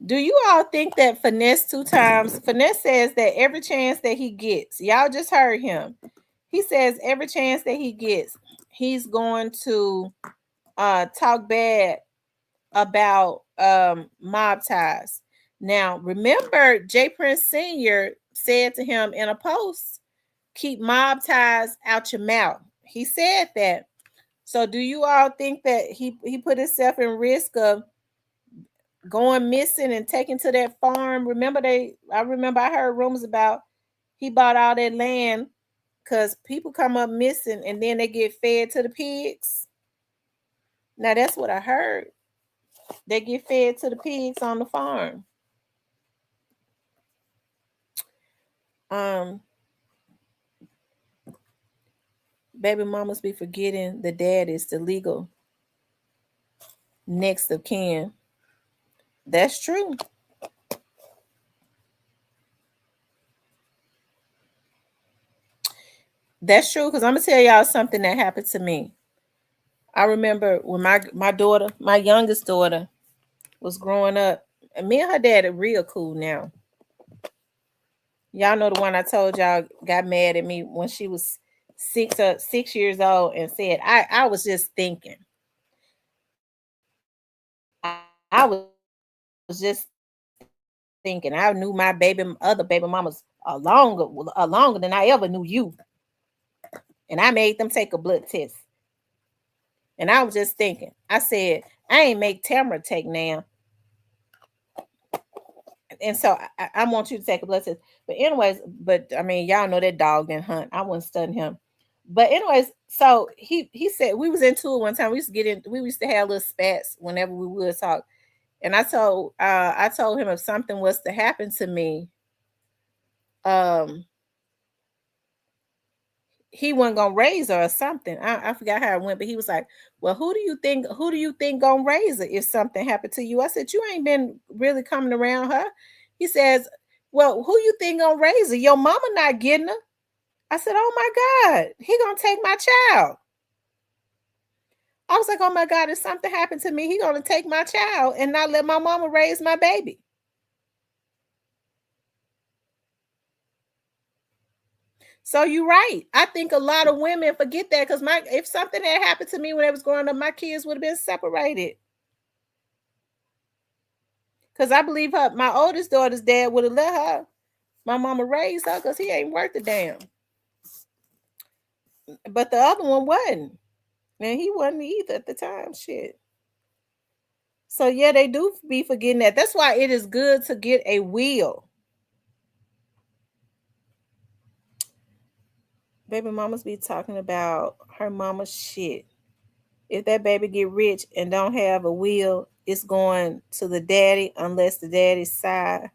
Do you all think that Finesse says that every chance that he gets, y'all just heard him. He says every chance that he gets, he's going to talk bad about mob ties. Now, remember, J. Prince Sr. said to him in a post, keep mob ties out your mouth. He said that. So do you all think that he put himself in risk of going missing and taken to that farm? I heard rumors about he bought all that land because people come up missing and then they get fed to the pigs. Now that's what I heard. They get fed to the pigs on the farm. Baby mamas be forgetting the dad is the legal next of kin. That's true. That's true, because I'm gonna tell y'all something that happened to me. I remember when my daughter, my youngest daughter, was growing up, and me and her dad are real cool now. Y'all know the one I told y'all got mad at me when she was 6 years old and said, I was just thinking. I was just thinking. I knew my other baby mamas longer than I ever knew you. And I made them take a blood test. And I was just thinking. I said, I ain't make Tamara take now. And so I want you to take a blood test. But anyways, I mean, y'all know that dog didn't hunt. I wasn't studying him. But anyways, so he said, we was into it one time. We used to have little spats whenever we would talk. And I told him if something was to happen to me, he wasn't gonna raise her or something. I forgot how it went, but he was like, well, who do you think gonna raise her if something happened to you? I said, you ain't been really coming around her. He says, well, who you think gonna raise her? Your mama not getting her. I said, oh my God, he gonna take my child. I was like, oh my God, if something happened to me, he gonna take my child and not let my mama raise my baby. So you're right. I think a lot of women forget that, because if something had happened to me when I was growing up, my kids would have been separated. Because I believe my oldest daughter's dad would have let my mama raise her, because he ain't worth a damn. But the other one wasn't. And he wasn't either at the time. Shit. So yeah, they do be forgetting that. That's why it is good to get a will. Baby mamas be talking about her mama's shit. If that baby get rich and don't have a will, it's going to the daddy unless the daddy sign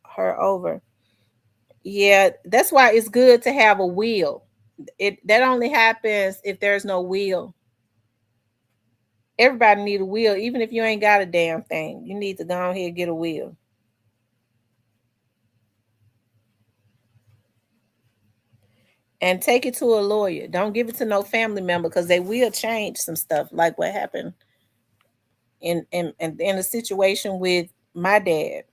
her over. Yeah, that's why it's good to have a will. That only happens if there's no will. Everybody need a will, even if you ain't got a damn thing. You need to go ahead and get a will. And take it to a lawyer. Don't give it to no family member, because they will change some stuff, like what happened in a situation with my dad,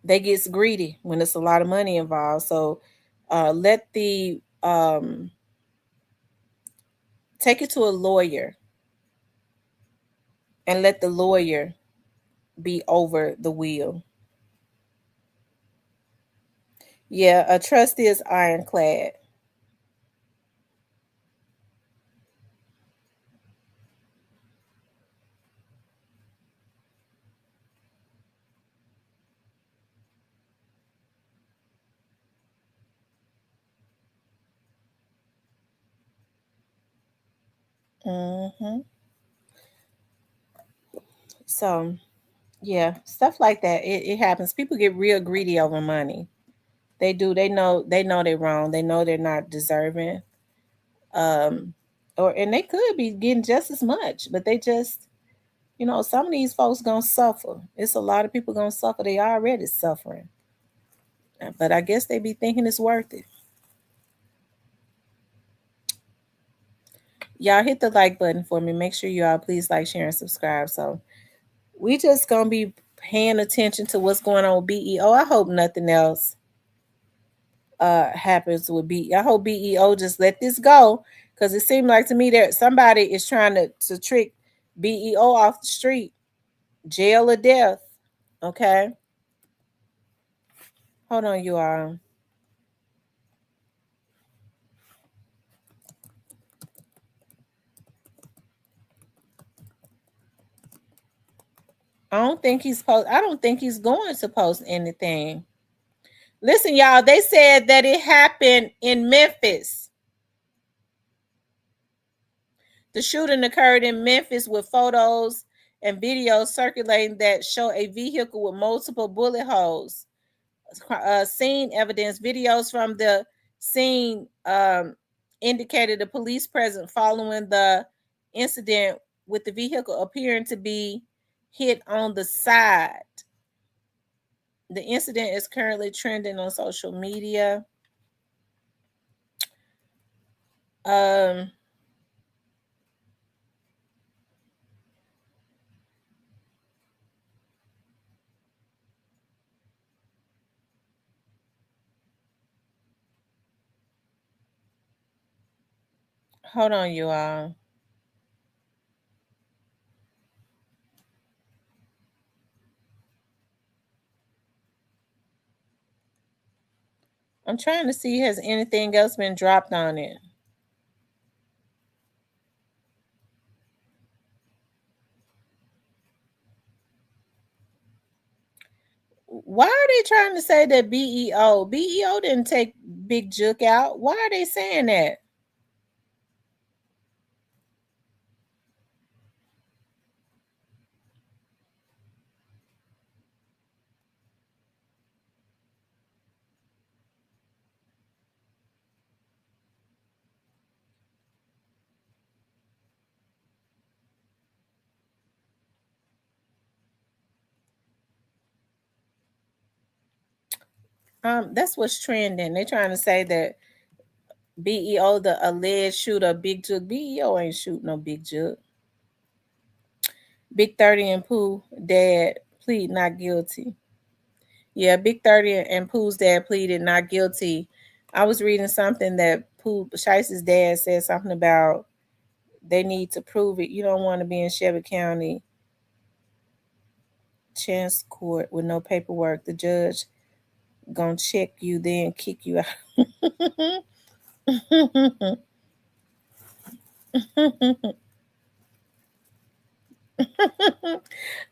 they gets greedy when it's a lot of money involved. So let the take it to a lawyer and let the lawyer be over the will. Yeah, a trust is ironclad. Hmm. So yeah, stuff like that. It happens. People get real greedy over money. They do. They know they're wrong. They know they're not deserving. Um, or and they could be getting just as much, but they just, some of these folks gonna suffer. It's a lot of people gonna suffer. They already suffering. But I guess they be thinking it's worth it. Y'all hit the like button for me. Make sure you all please like, share, and subscribe. So we just gonna be paying attention to what's going on with BEO. I hope nothing else happens with BEO. I hope BEO just let this go, because it seemed like to me that somebody is trying to trick BEO off the street, jail or death. Okay, hold on, you all. I don't think he's going to post anything. Listen, y'all, they said that it happened in Memphis. The shooting occurred in Memphis with photos and videos circulating that show a vehicle with multiple bullet holes. Scene evidence, videos from the scene indicated the police presence following the incident, with the vehicle appearing to be hit on the side. The incident is currently trending on social media. Um, Hold on, you all. I'm trying to see, has anything else been dropped on it? Why are they trying to say that BEO didn't take Big Jook out? Why are they saying that? That's what's trending. They're trying to say that BEO, the alleged shooter, Big Jook. BEO ain't shoot no Big Jook. Big 30 and Pooh dad plead not guilty. Yeah, Big 30 and Pooh's dad pleaded not guilty. I was reading something that Pooh Shice's dad said something about they need to prove it. You don't want to be in Shelby County chance court with no paperwork. The judge gonna check you, then kick you out.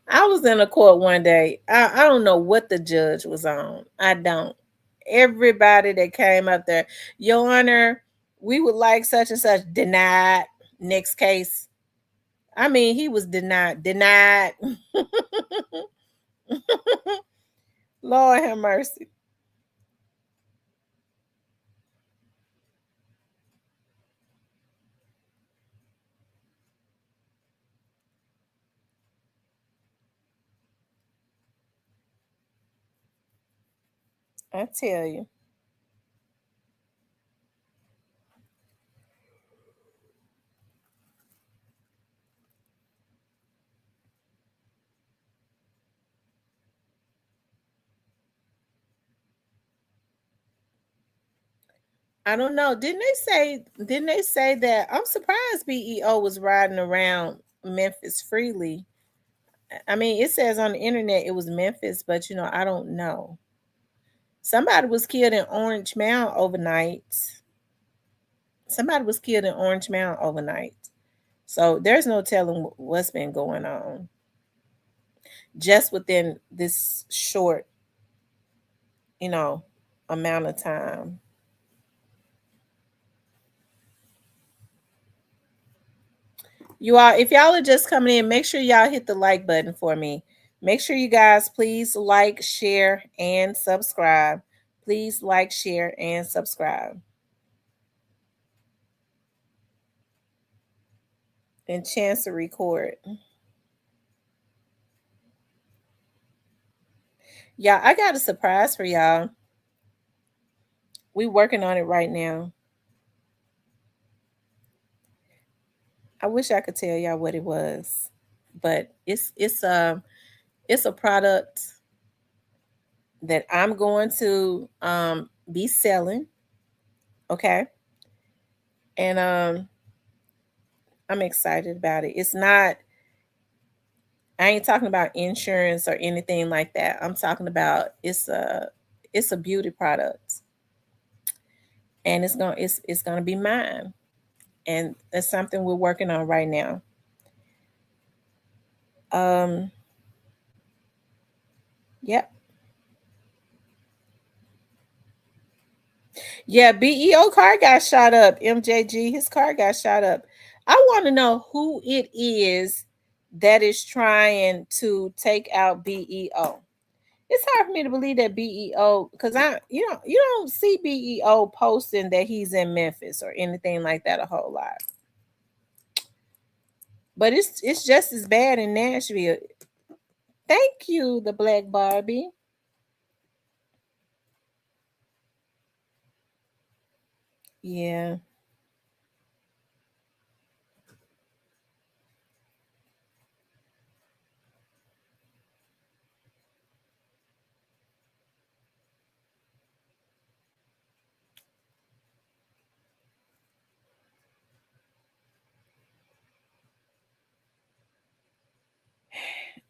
I was in a court one day. I don't know what the judge was on. I don't. Everybody that came up there, Your Honor, we would like such and such, denied. Next case. I mean, he was denied. Denied. Lord have mercy. I tell you. I don't know. Didn't they say that? I'm surprised BEO was riding around Memphis freely. I mean, it says on the internet it was Memphis, but I don't know. Somebody was killed in Orange Mound overnight. Somebody was killed in Orange Mound overnight. So there's no telling what's been going on just within this short, amount of time. You all, if y'all are just coming in, make sure y'all hit the like button for me. Make sure you guys please like, share, and subscribe. Please like, share, and subscribe. And chance to record. Yeah, I got a surprise for y'all. We working on it right now. I wish I could tell y'all what it was, but it's a product that I'm going to be selling. Okay. And I'm excited about it. It's not, I ain't talking about insurance or anything like that. I'm talking about it's a beauty product. And it's gonna be mine. And that's something we're working on right now. Yep. Yeah, BEO car got shot up. MJG, his car got shot up. I want to know who it is that is trying to take out BEO. It's hard for me to believe that BEO, because you don't see BEO posting that he's in Memphis or anything like that a whole lot. But it's just as bad in Nashville. Thank you, the Black Barbie. Yeah.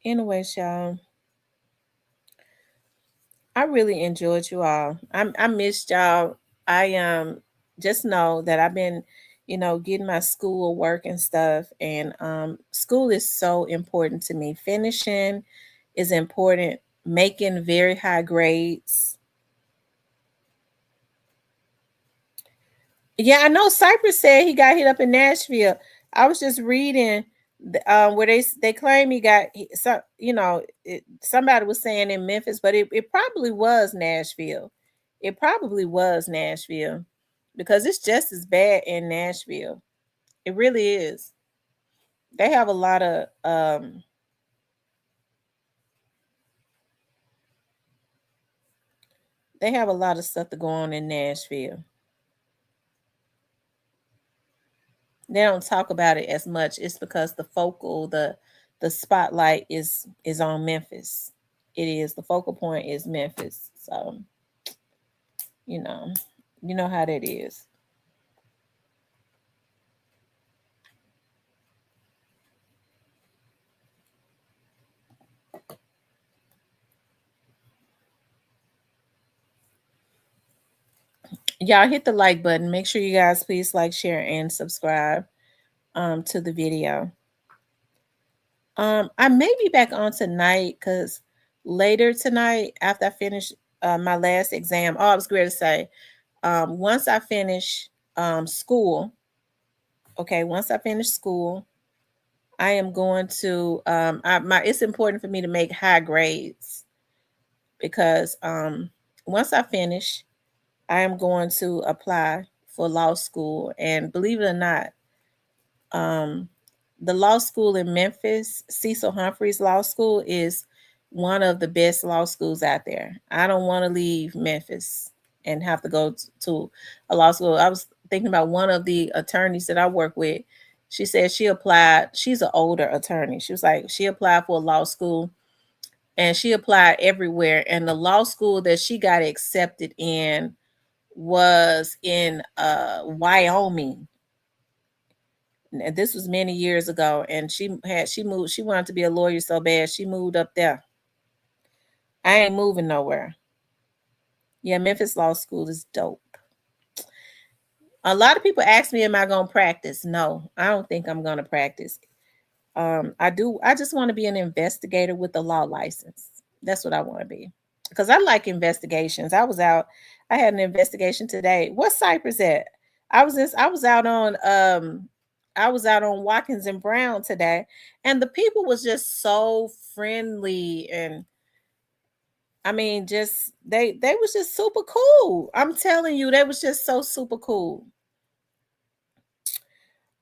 Anyway, y'all, I really enjoyed you all. I missed y'all. I just know that I've been, getting my school work and stuff, and school is so important to me. Finishing is important. Making very high grades. Yeah, I know Cypress said he got hit up in Nashville. I was just reading where they claim he got some. Somebody was saying in Memphis, but it probably was Nashville. It probably was Nashville because it's just as bad in Nashville. It really is. They have a lot of stuff to go on in Nashville. They don't talk about it as much. It's because the spotlight is on Memphis. It is, the focal point is Memphis. So, you know, you know how that is. Y'all hit the like button. Make sure you guys please like, share, and subscribe to the video. I may be back on tonight because later tonight, after I finish my last exam, I was going to say, once I finish school, okay, once I finish school, I am going to it's important for me to make high grades because once I finish, I am going to apply for law school. And believe it or not, the law school in Memphis, Cecil Humphreys Law School, is one of the best law schools out there. I don't want to leave Memphis and have to go to a law school. I was thinking about one of the attorneys that I work with. She said she applied. She's an older attorney. She was like, she applied for a law school and she applied everywhere. And the law school that she got accepted in was in Wyoming. And this was many years ago, and she moved. She wanted to be a lawyer so bad she moved up there. I ain't moving nowhere. Yeah, Memphis Law School is dope. A lot of people ask me, am I going to practice? No, I don't think I'm going to practice. I just want to be an investigator with a law license. That's what I want to be. Because I like investigations. I had an investigation today. What's Cypress at? I was out on Watkins and Brown today, and the people was just so friendly, and I mean, just they was just super cool. I'm telling you, they was just so super cool.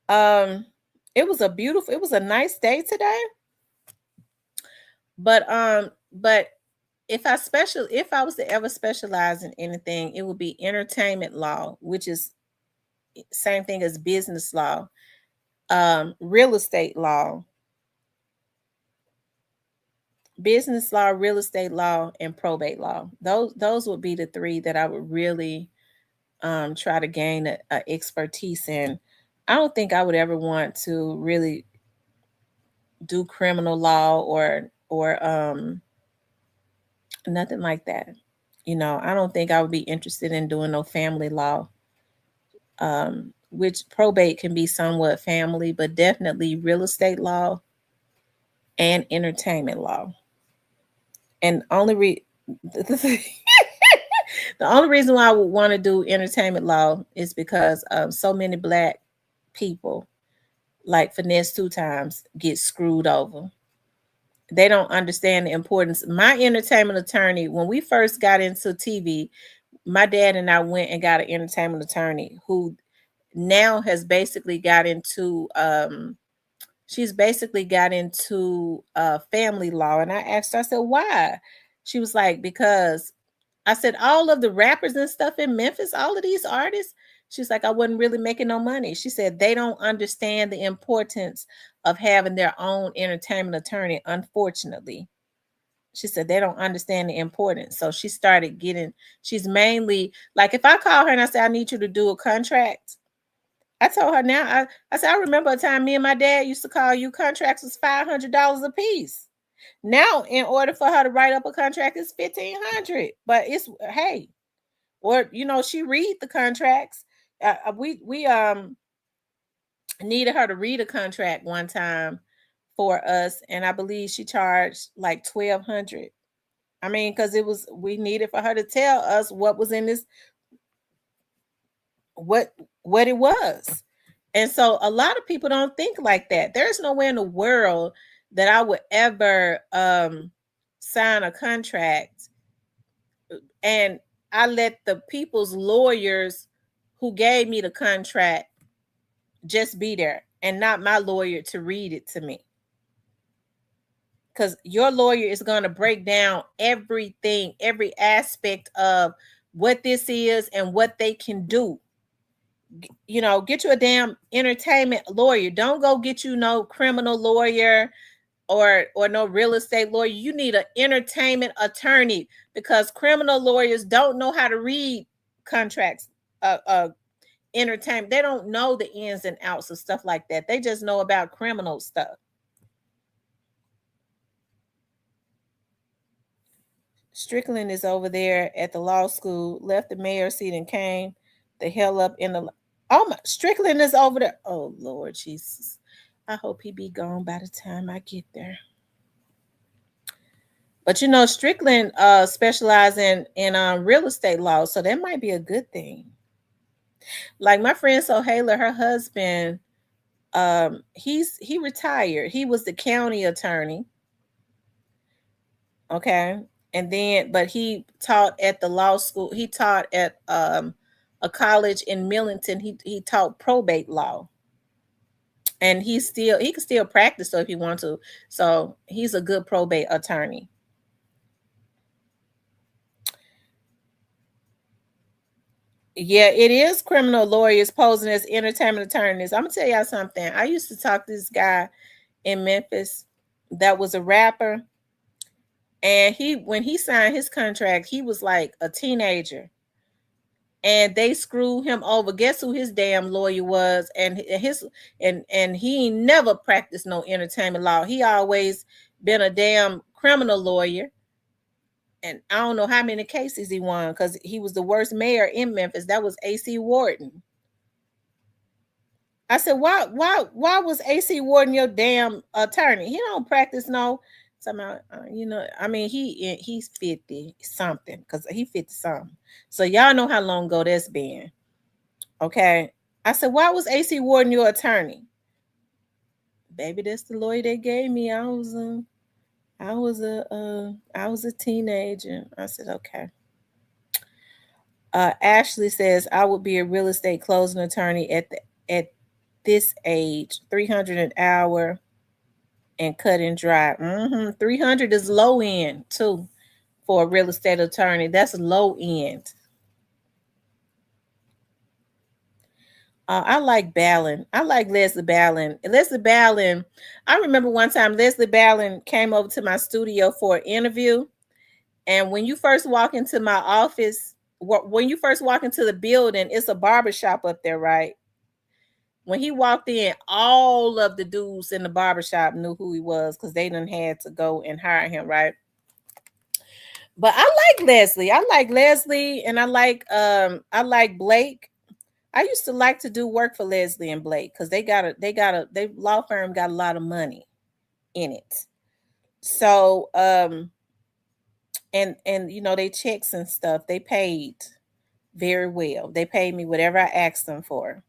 It was a nice day today. But if I was to ever specialize in anything, it would be entertainment law, which is same thing as business law, real estate law, business law, real estate law, and probate law. Those would be the three that I would really try to gain a expertise in. I don't think I would ever want to really do criminal law or nothing like that. I don't think I would be interested in doing no family law, which probate can be somewhat family, but definitely real estate law and entertainment law. And the only reason why I would want to do entertainment law is because so many Black people, like FINESSES2TYMES, get screwed over. They don't understand the importance. My entertainment attorney, when we first got into TV, my dad and I went and got an entertainment attorney who now has basically got into she's basically got into family law. And I asked her, I said, why? She was like, because I said, all of the rappers and stuff in Memphis, all of these artists, she's like, I wasn't really making no money. She said they don't understand the importance of having their own entertainment attorney, unfortunately. She said they don't understand the importance. So she started she's mainly like, if I call her and I say, I need you to do a contract, I told her now, I said, I remember a time me and my dad used to call you, contracts was $500 a piece. Now, in order for her to write up a contract, it's $1,500. But it's, hey, or she read the contracts. We needed her to read a contract one time for us, and I believe she charged like $1,200. I mean, because we needed for her to tell us what was in this, what it was. And so a lot of people don't think like that. There's nowhere in the world that I would ever sign a contract and I let the people's lawyers who gave me the contract just be there and not my lawyer to read it to me. Because your lawyer is going to break down everything, every aspect of what this is and what they can do. Get you a damn entertainment lawyer. Don't go get you no criminal lawyer or no real estate lawyer. You need an entertainment attorney, because criminal lawyers don't know how to read contracts. Entertainment, they don't know the ins and outs of stuff like that. They just know about criminal stuff. Strickland is over there at the law school, left the mayor seat and came the hell up in the. Oh my, Strickland is over there. Oh Lord Jesus, I hope he be gone by the time I get there. But Strickland specializes in real estate law, so that might be a good thing. Like my friend Sohaila, her husband, he retired. He was the county attorney. Okay. And then, but he taught at the law school. He taught at a college in Millington. He taught probate law. And he can still practice so if he wants to. So he's a good probate attorney. Yeah, it is criminal lawyers posing as entertainment attorneys. I'm gonna tell y'all something. I used to talk to this guy in Memphis that was a rapper. And when he signed his contract, he was like a teenager. and they screwed him over. Guess who his damn lawyer was? And he ain't never practiced no entertainment law. He always been a damn criminal lawyer. And I don't know how many cases he won because he was the worst mayor in Memphis. That was AC Warden. I said, why was AC Warden your damn attorney? He don't practice no somehow, I mean, he's 50 something because he 50 something. So y'all know how long ago that's been. Okay. I said, why was AC Warden your attorney? Baby, that's the lawyer they gave me. I was a teenager. I said, okay. Ashley says, I would be a real estate closing attorney at this age, 300 an hour and cut and dry. 300 is low end too for a real estate attorney. That's low end. I like Ballin. I like Leslie Ballin. Leslie Ballin, I remember one time Leslie Ballin came over to my studio for an interview. And when you first walk into my office, when you first walk into the building, it's a barbershop up there, right? When he walked in, all of the dudes in the barbershop knew who he was because they done had to go and hire him, right? But I like Leslie. And I like Blake. I used to like to do work for Leslie and Blake because they law firm got a lot of money in it. So and they checks and stuff, they paid very well. They paid me whatever I asked them for.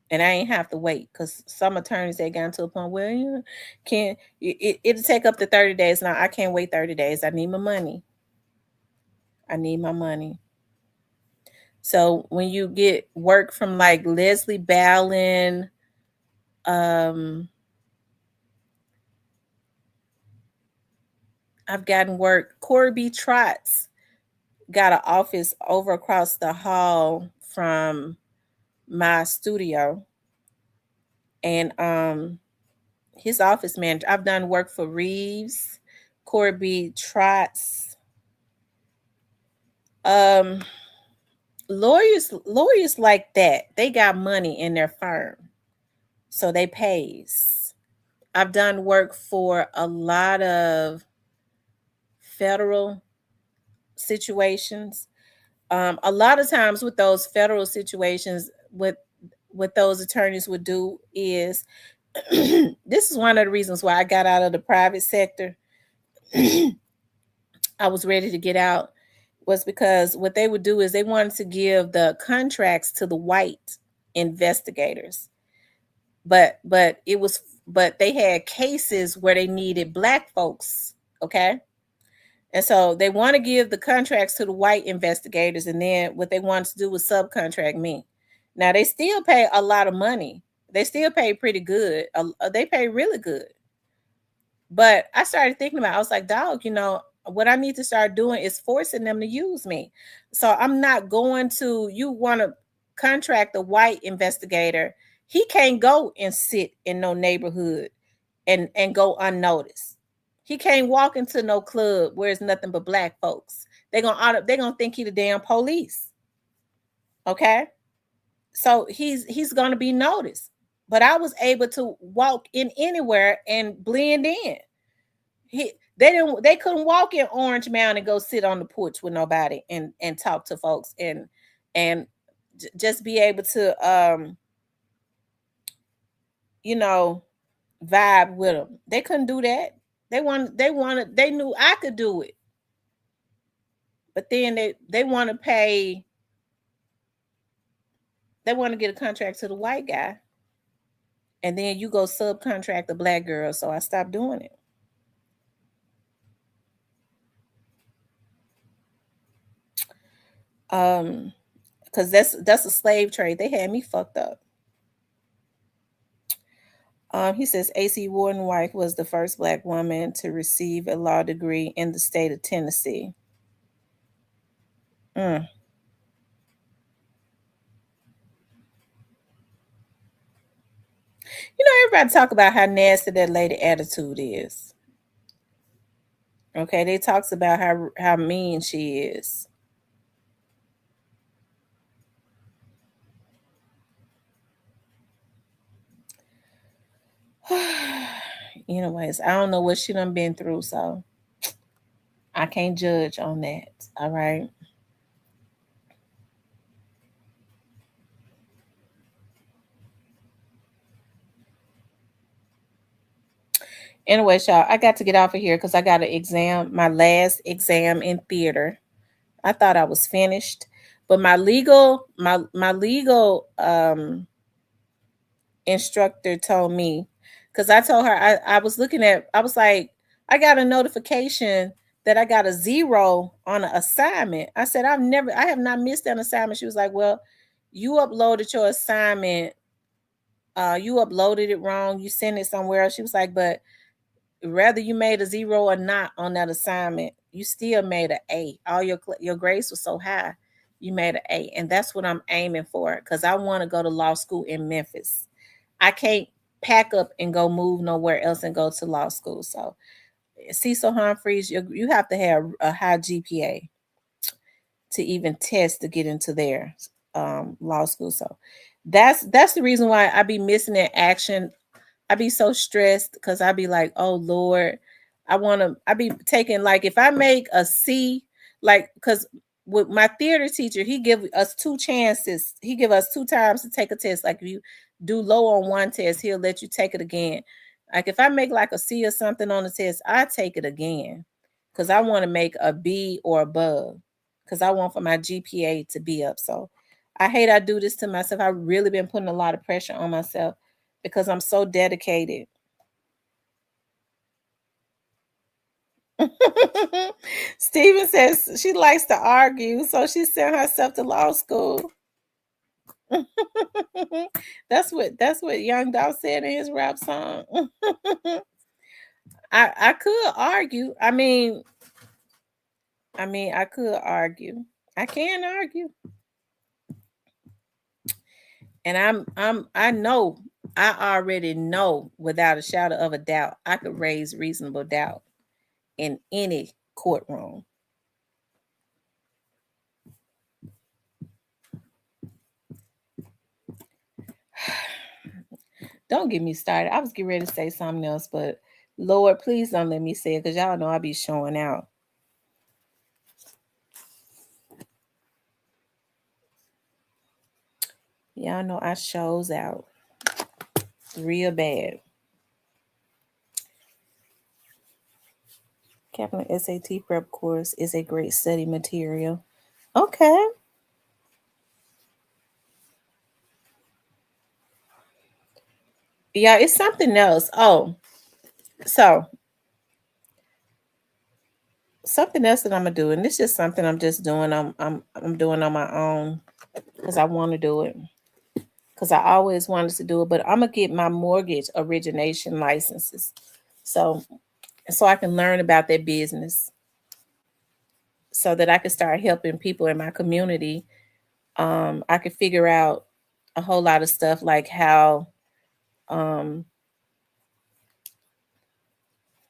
And I ain't have to wait because some attorneys they got to a point where it'll take up to 30 days. Now I can't wait 30 days. I need my money. So when you get work from like Leslie Ballin, I've gotten work. Corby Trotz got an office over across the hall from my studio, and his office manager. I've done work for Reeves, Corby Trotz. Lawyers like that, they got money in their firm, so they pays. I've done work for a lot of federal situations. A lot of times with those federal situations, what those attorneys would do is this is one of the reasons why I got out of the private sector. I was ready to get out, was because what they would do is they wanted to give the contracts to the white investigators. But they had cases where they needed black folks, okay? And so they want to give the contracts to the white investigators, and then what they wanted to do was subcontract me. Now, they still pay a lot of money. They still pay pretty good. They pay really good. But I started thinking about it. I was like, dog, what I need to start doing is forcing them to use me. So I'm not going to, you want to contract a white investigator. He can't go and sit in no neighborhood and go unnoticed. He can't walk into no club where it's nothing but black folks. They're gonna think he the damn police. Okay? So he's gonna be noticed. But I was able to walk in anywhere and blend in. They couldn't walk in Orange Mound and go sit on the porch with nobody and talk to folks and just be able to vibe with them. They couldn't do that. They knew I could do it. But then they want to pay. They want to get a contract to the white guy. And then you go subcontract the black girl. So I stopped doing it. Because that's a slave trade. They had me fucked up. He says AC Warden White was the first black woman to receive a law degree in the state of Tennessee. Everybody talk about how nasty that lady attitude is. Okay, they talks about how mean she is. Anyways, I don't know what she done been through, so I can't judge on that. All right. Anyway, y'all, I got to get off of here because I got an exam, my last exam in theater. I thought I was finished, but my legal instructor told me, because I told her I was looking at, I was like, I got a notification that I got a 0 on an assignment. I said, I have not missed an assignment. She was like, well, you uploaded your assignment, you uploaded it wrong, you sent it somewhere else. She was like, but whether you made a 0 or not on that assignment, you still made an A. All your grades were so high, you made an A, and that's what I'm aiming for, because I want to go to law school in Memphis. I can't pack up and go move nowhere else and go to law school. So, Cecil Humphreys, you have to have a high GPA to even test to get into their law school. So, that's the reason why I be missing that action. I be so stressed because I be like, oh Lord, I be taking, like, if I make a C, like, because with my theater teacher, he give us 2 chances. He give us 2 times to take a test. Like, if you do low on one test, he'll let you take it again. Like, if I make like a C or something on the test, I take it again because I want to make a B or above, because I want for my GPA to be up. So I hate I do this to myself. I've really been putting a lot of pressure on myself because I'm so dedicated. Steven says she likes to argue, so she sent herself to law school. That's what Young Dolph said in his rap song. I could argue. I could argue. I can argue. And I already know without a shadow of a doubt I could raise reasonable doubt in any courtroom. Don't get me started. I was getting ready to say something else, but Lord, please don't let me say it, because y'all know I be showing out. Y'all know I shows out real bad. Kaplan SAT prep course is a great study material. Okay. Yeah, it's something else. Oh, so something else that I'm gonna do, and this is something I'm just doing. I'm doing on my own because I want to do it. Because I always wanted to do it, but I'm gonna get my mortgage origination licenses, so I can learn about their business, so that I can start helping people in my community. I could figure out a whole lot of stuff, like how um,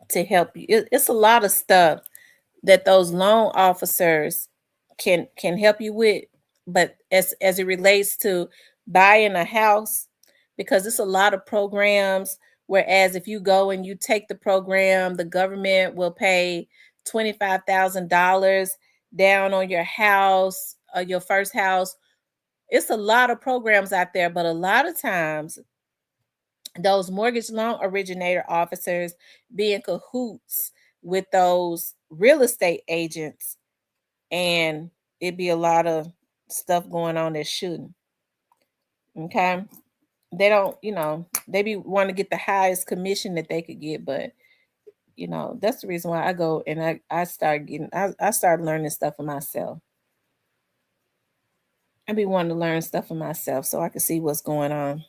to help you. It's a lot of stuff that those loan officers can help you with, but as it relates to buying a house, because it's a lot of programs. Whereas if you go and you take the program, the government will pay $25,000 down on your house, your first house. It's a lot of programs out there, but a lot of times those mortgage loan originator officers be in cahoots with those real estate agents, and it'd be a lot of stuff going on that shouldn't. Okay. They don't, they be want to get the highest commission that they could get, but that's the reason why I go and I started learning stuff for myself. I be wanting to learn stuff for myself so I can see what's going on.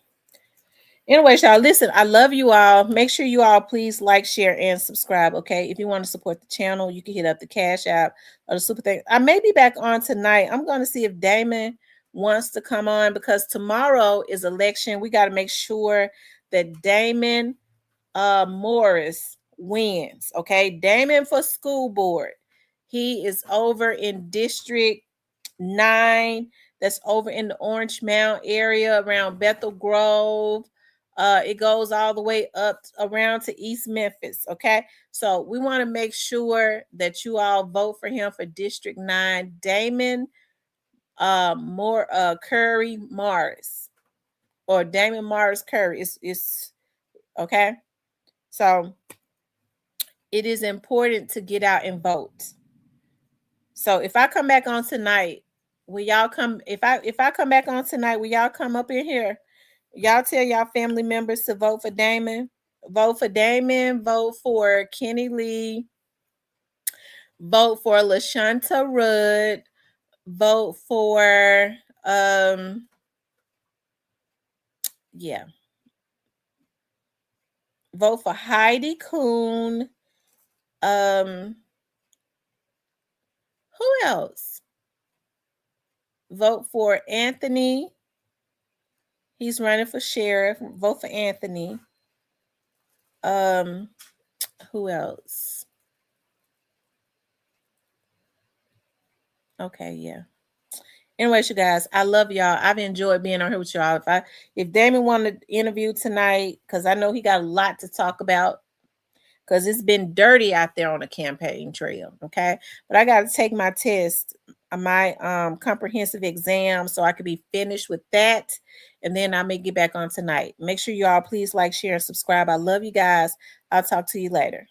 Anyways, y'all, listen, I love you all. Make sure you all please like, share, and subscribe. Okay. If you want to support the channel, you can hit up the Cash App or the Super Thing. I may be back on tonight. I'm going to see if Damon wants to come on, because tomorrow is election. We got to make sure that Damon Morris wins. Okay. Damon for school board. He is over in District 9. That's over in the Orange Mound area around Bethel Grove. It goes all the way up around to East Memphis. Okay. So we want to make sure that you all vote for him for District 9, Damon Curry Morris, or Damon Morris Curry. It's okay. So it is important to get out and vote. So if I come back on tonight, will y'all come? If I come back on tonight, will y'all come up in here? Y'all tell y'all family members to vote for Damon. Vote for Damon. Vote for Kenny Lee. Vote for LaShanta Rudd. Vote for yeah. Vote for Heidi Kuhn. Who else? Vote for Anthony. He's running for sheriff. Vote for Anthony. Who else? Okay, yeah. Anyways, you guys, I love y'all. I've enjoyed being on here with y'all. If Damon wanted to interview tonight, because I know he got a lot to talk about, because it's been dirty out there on the campaign trail. Okay. But I got to take my test, my comprehensive exam, so I could be finished with that. And then I may get back on tonight. Make sure y'all please like, share, and subscribe. I love you guys. I'll talk to you later.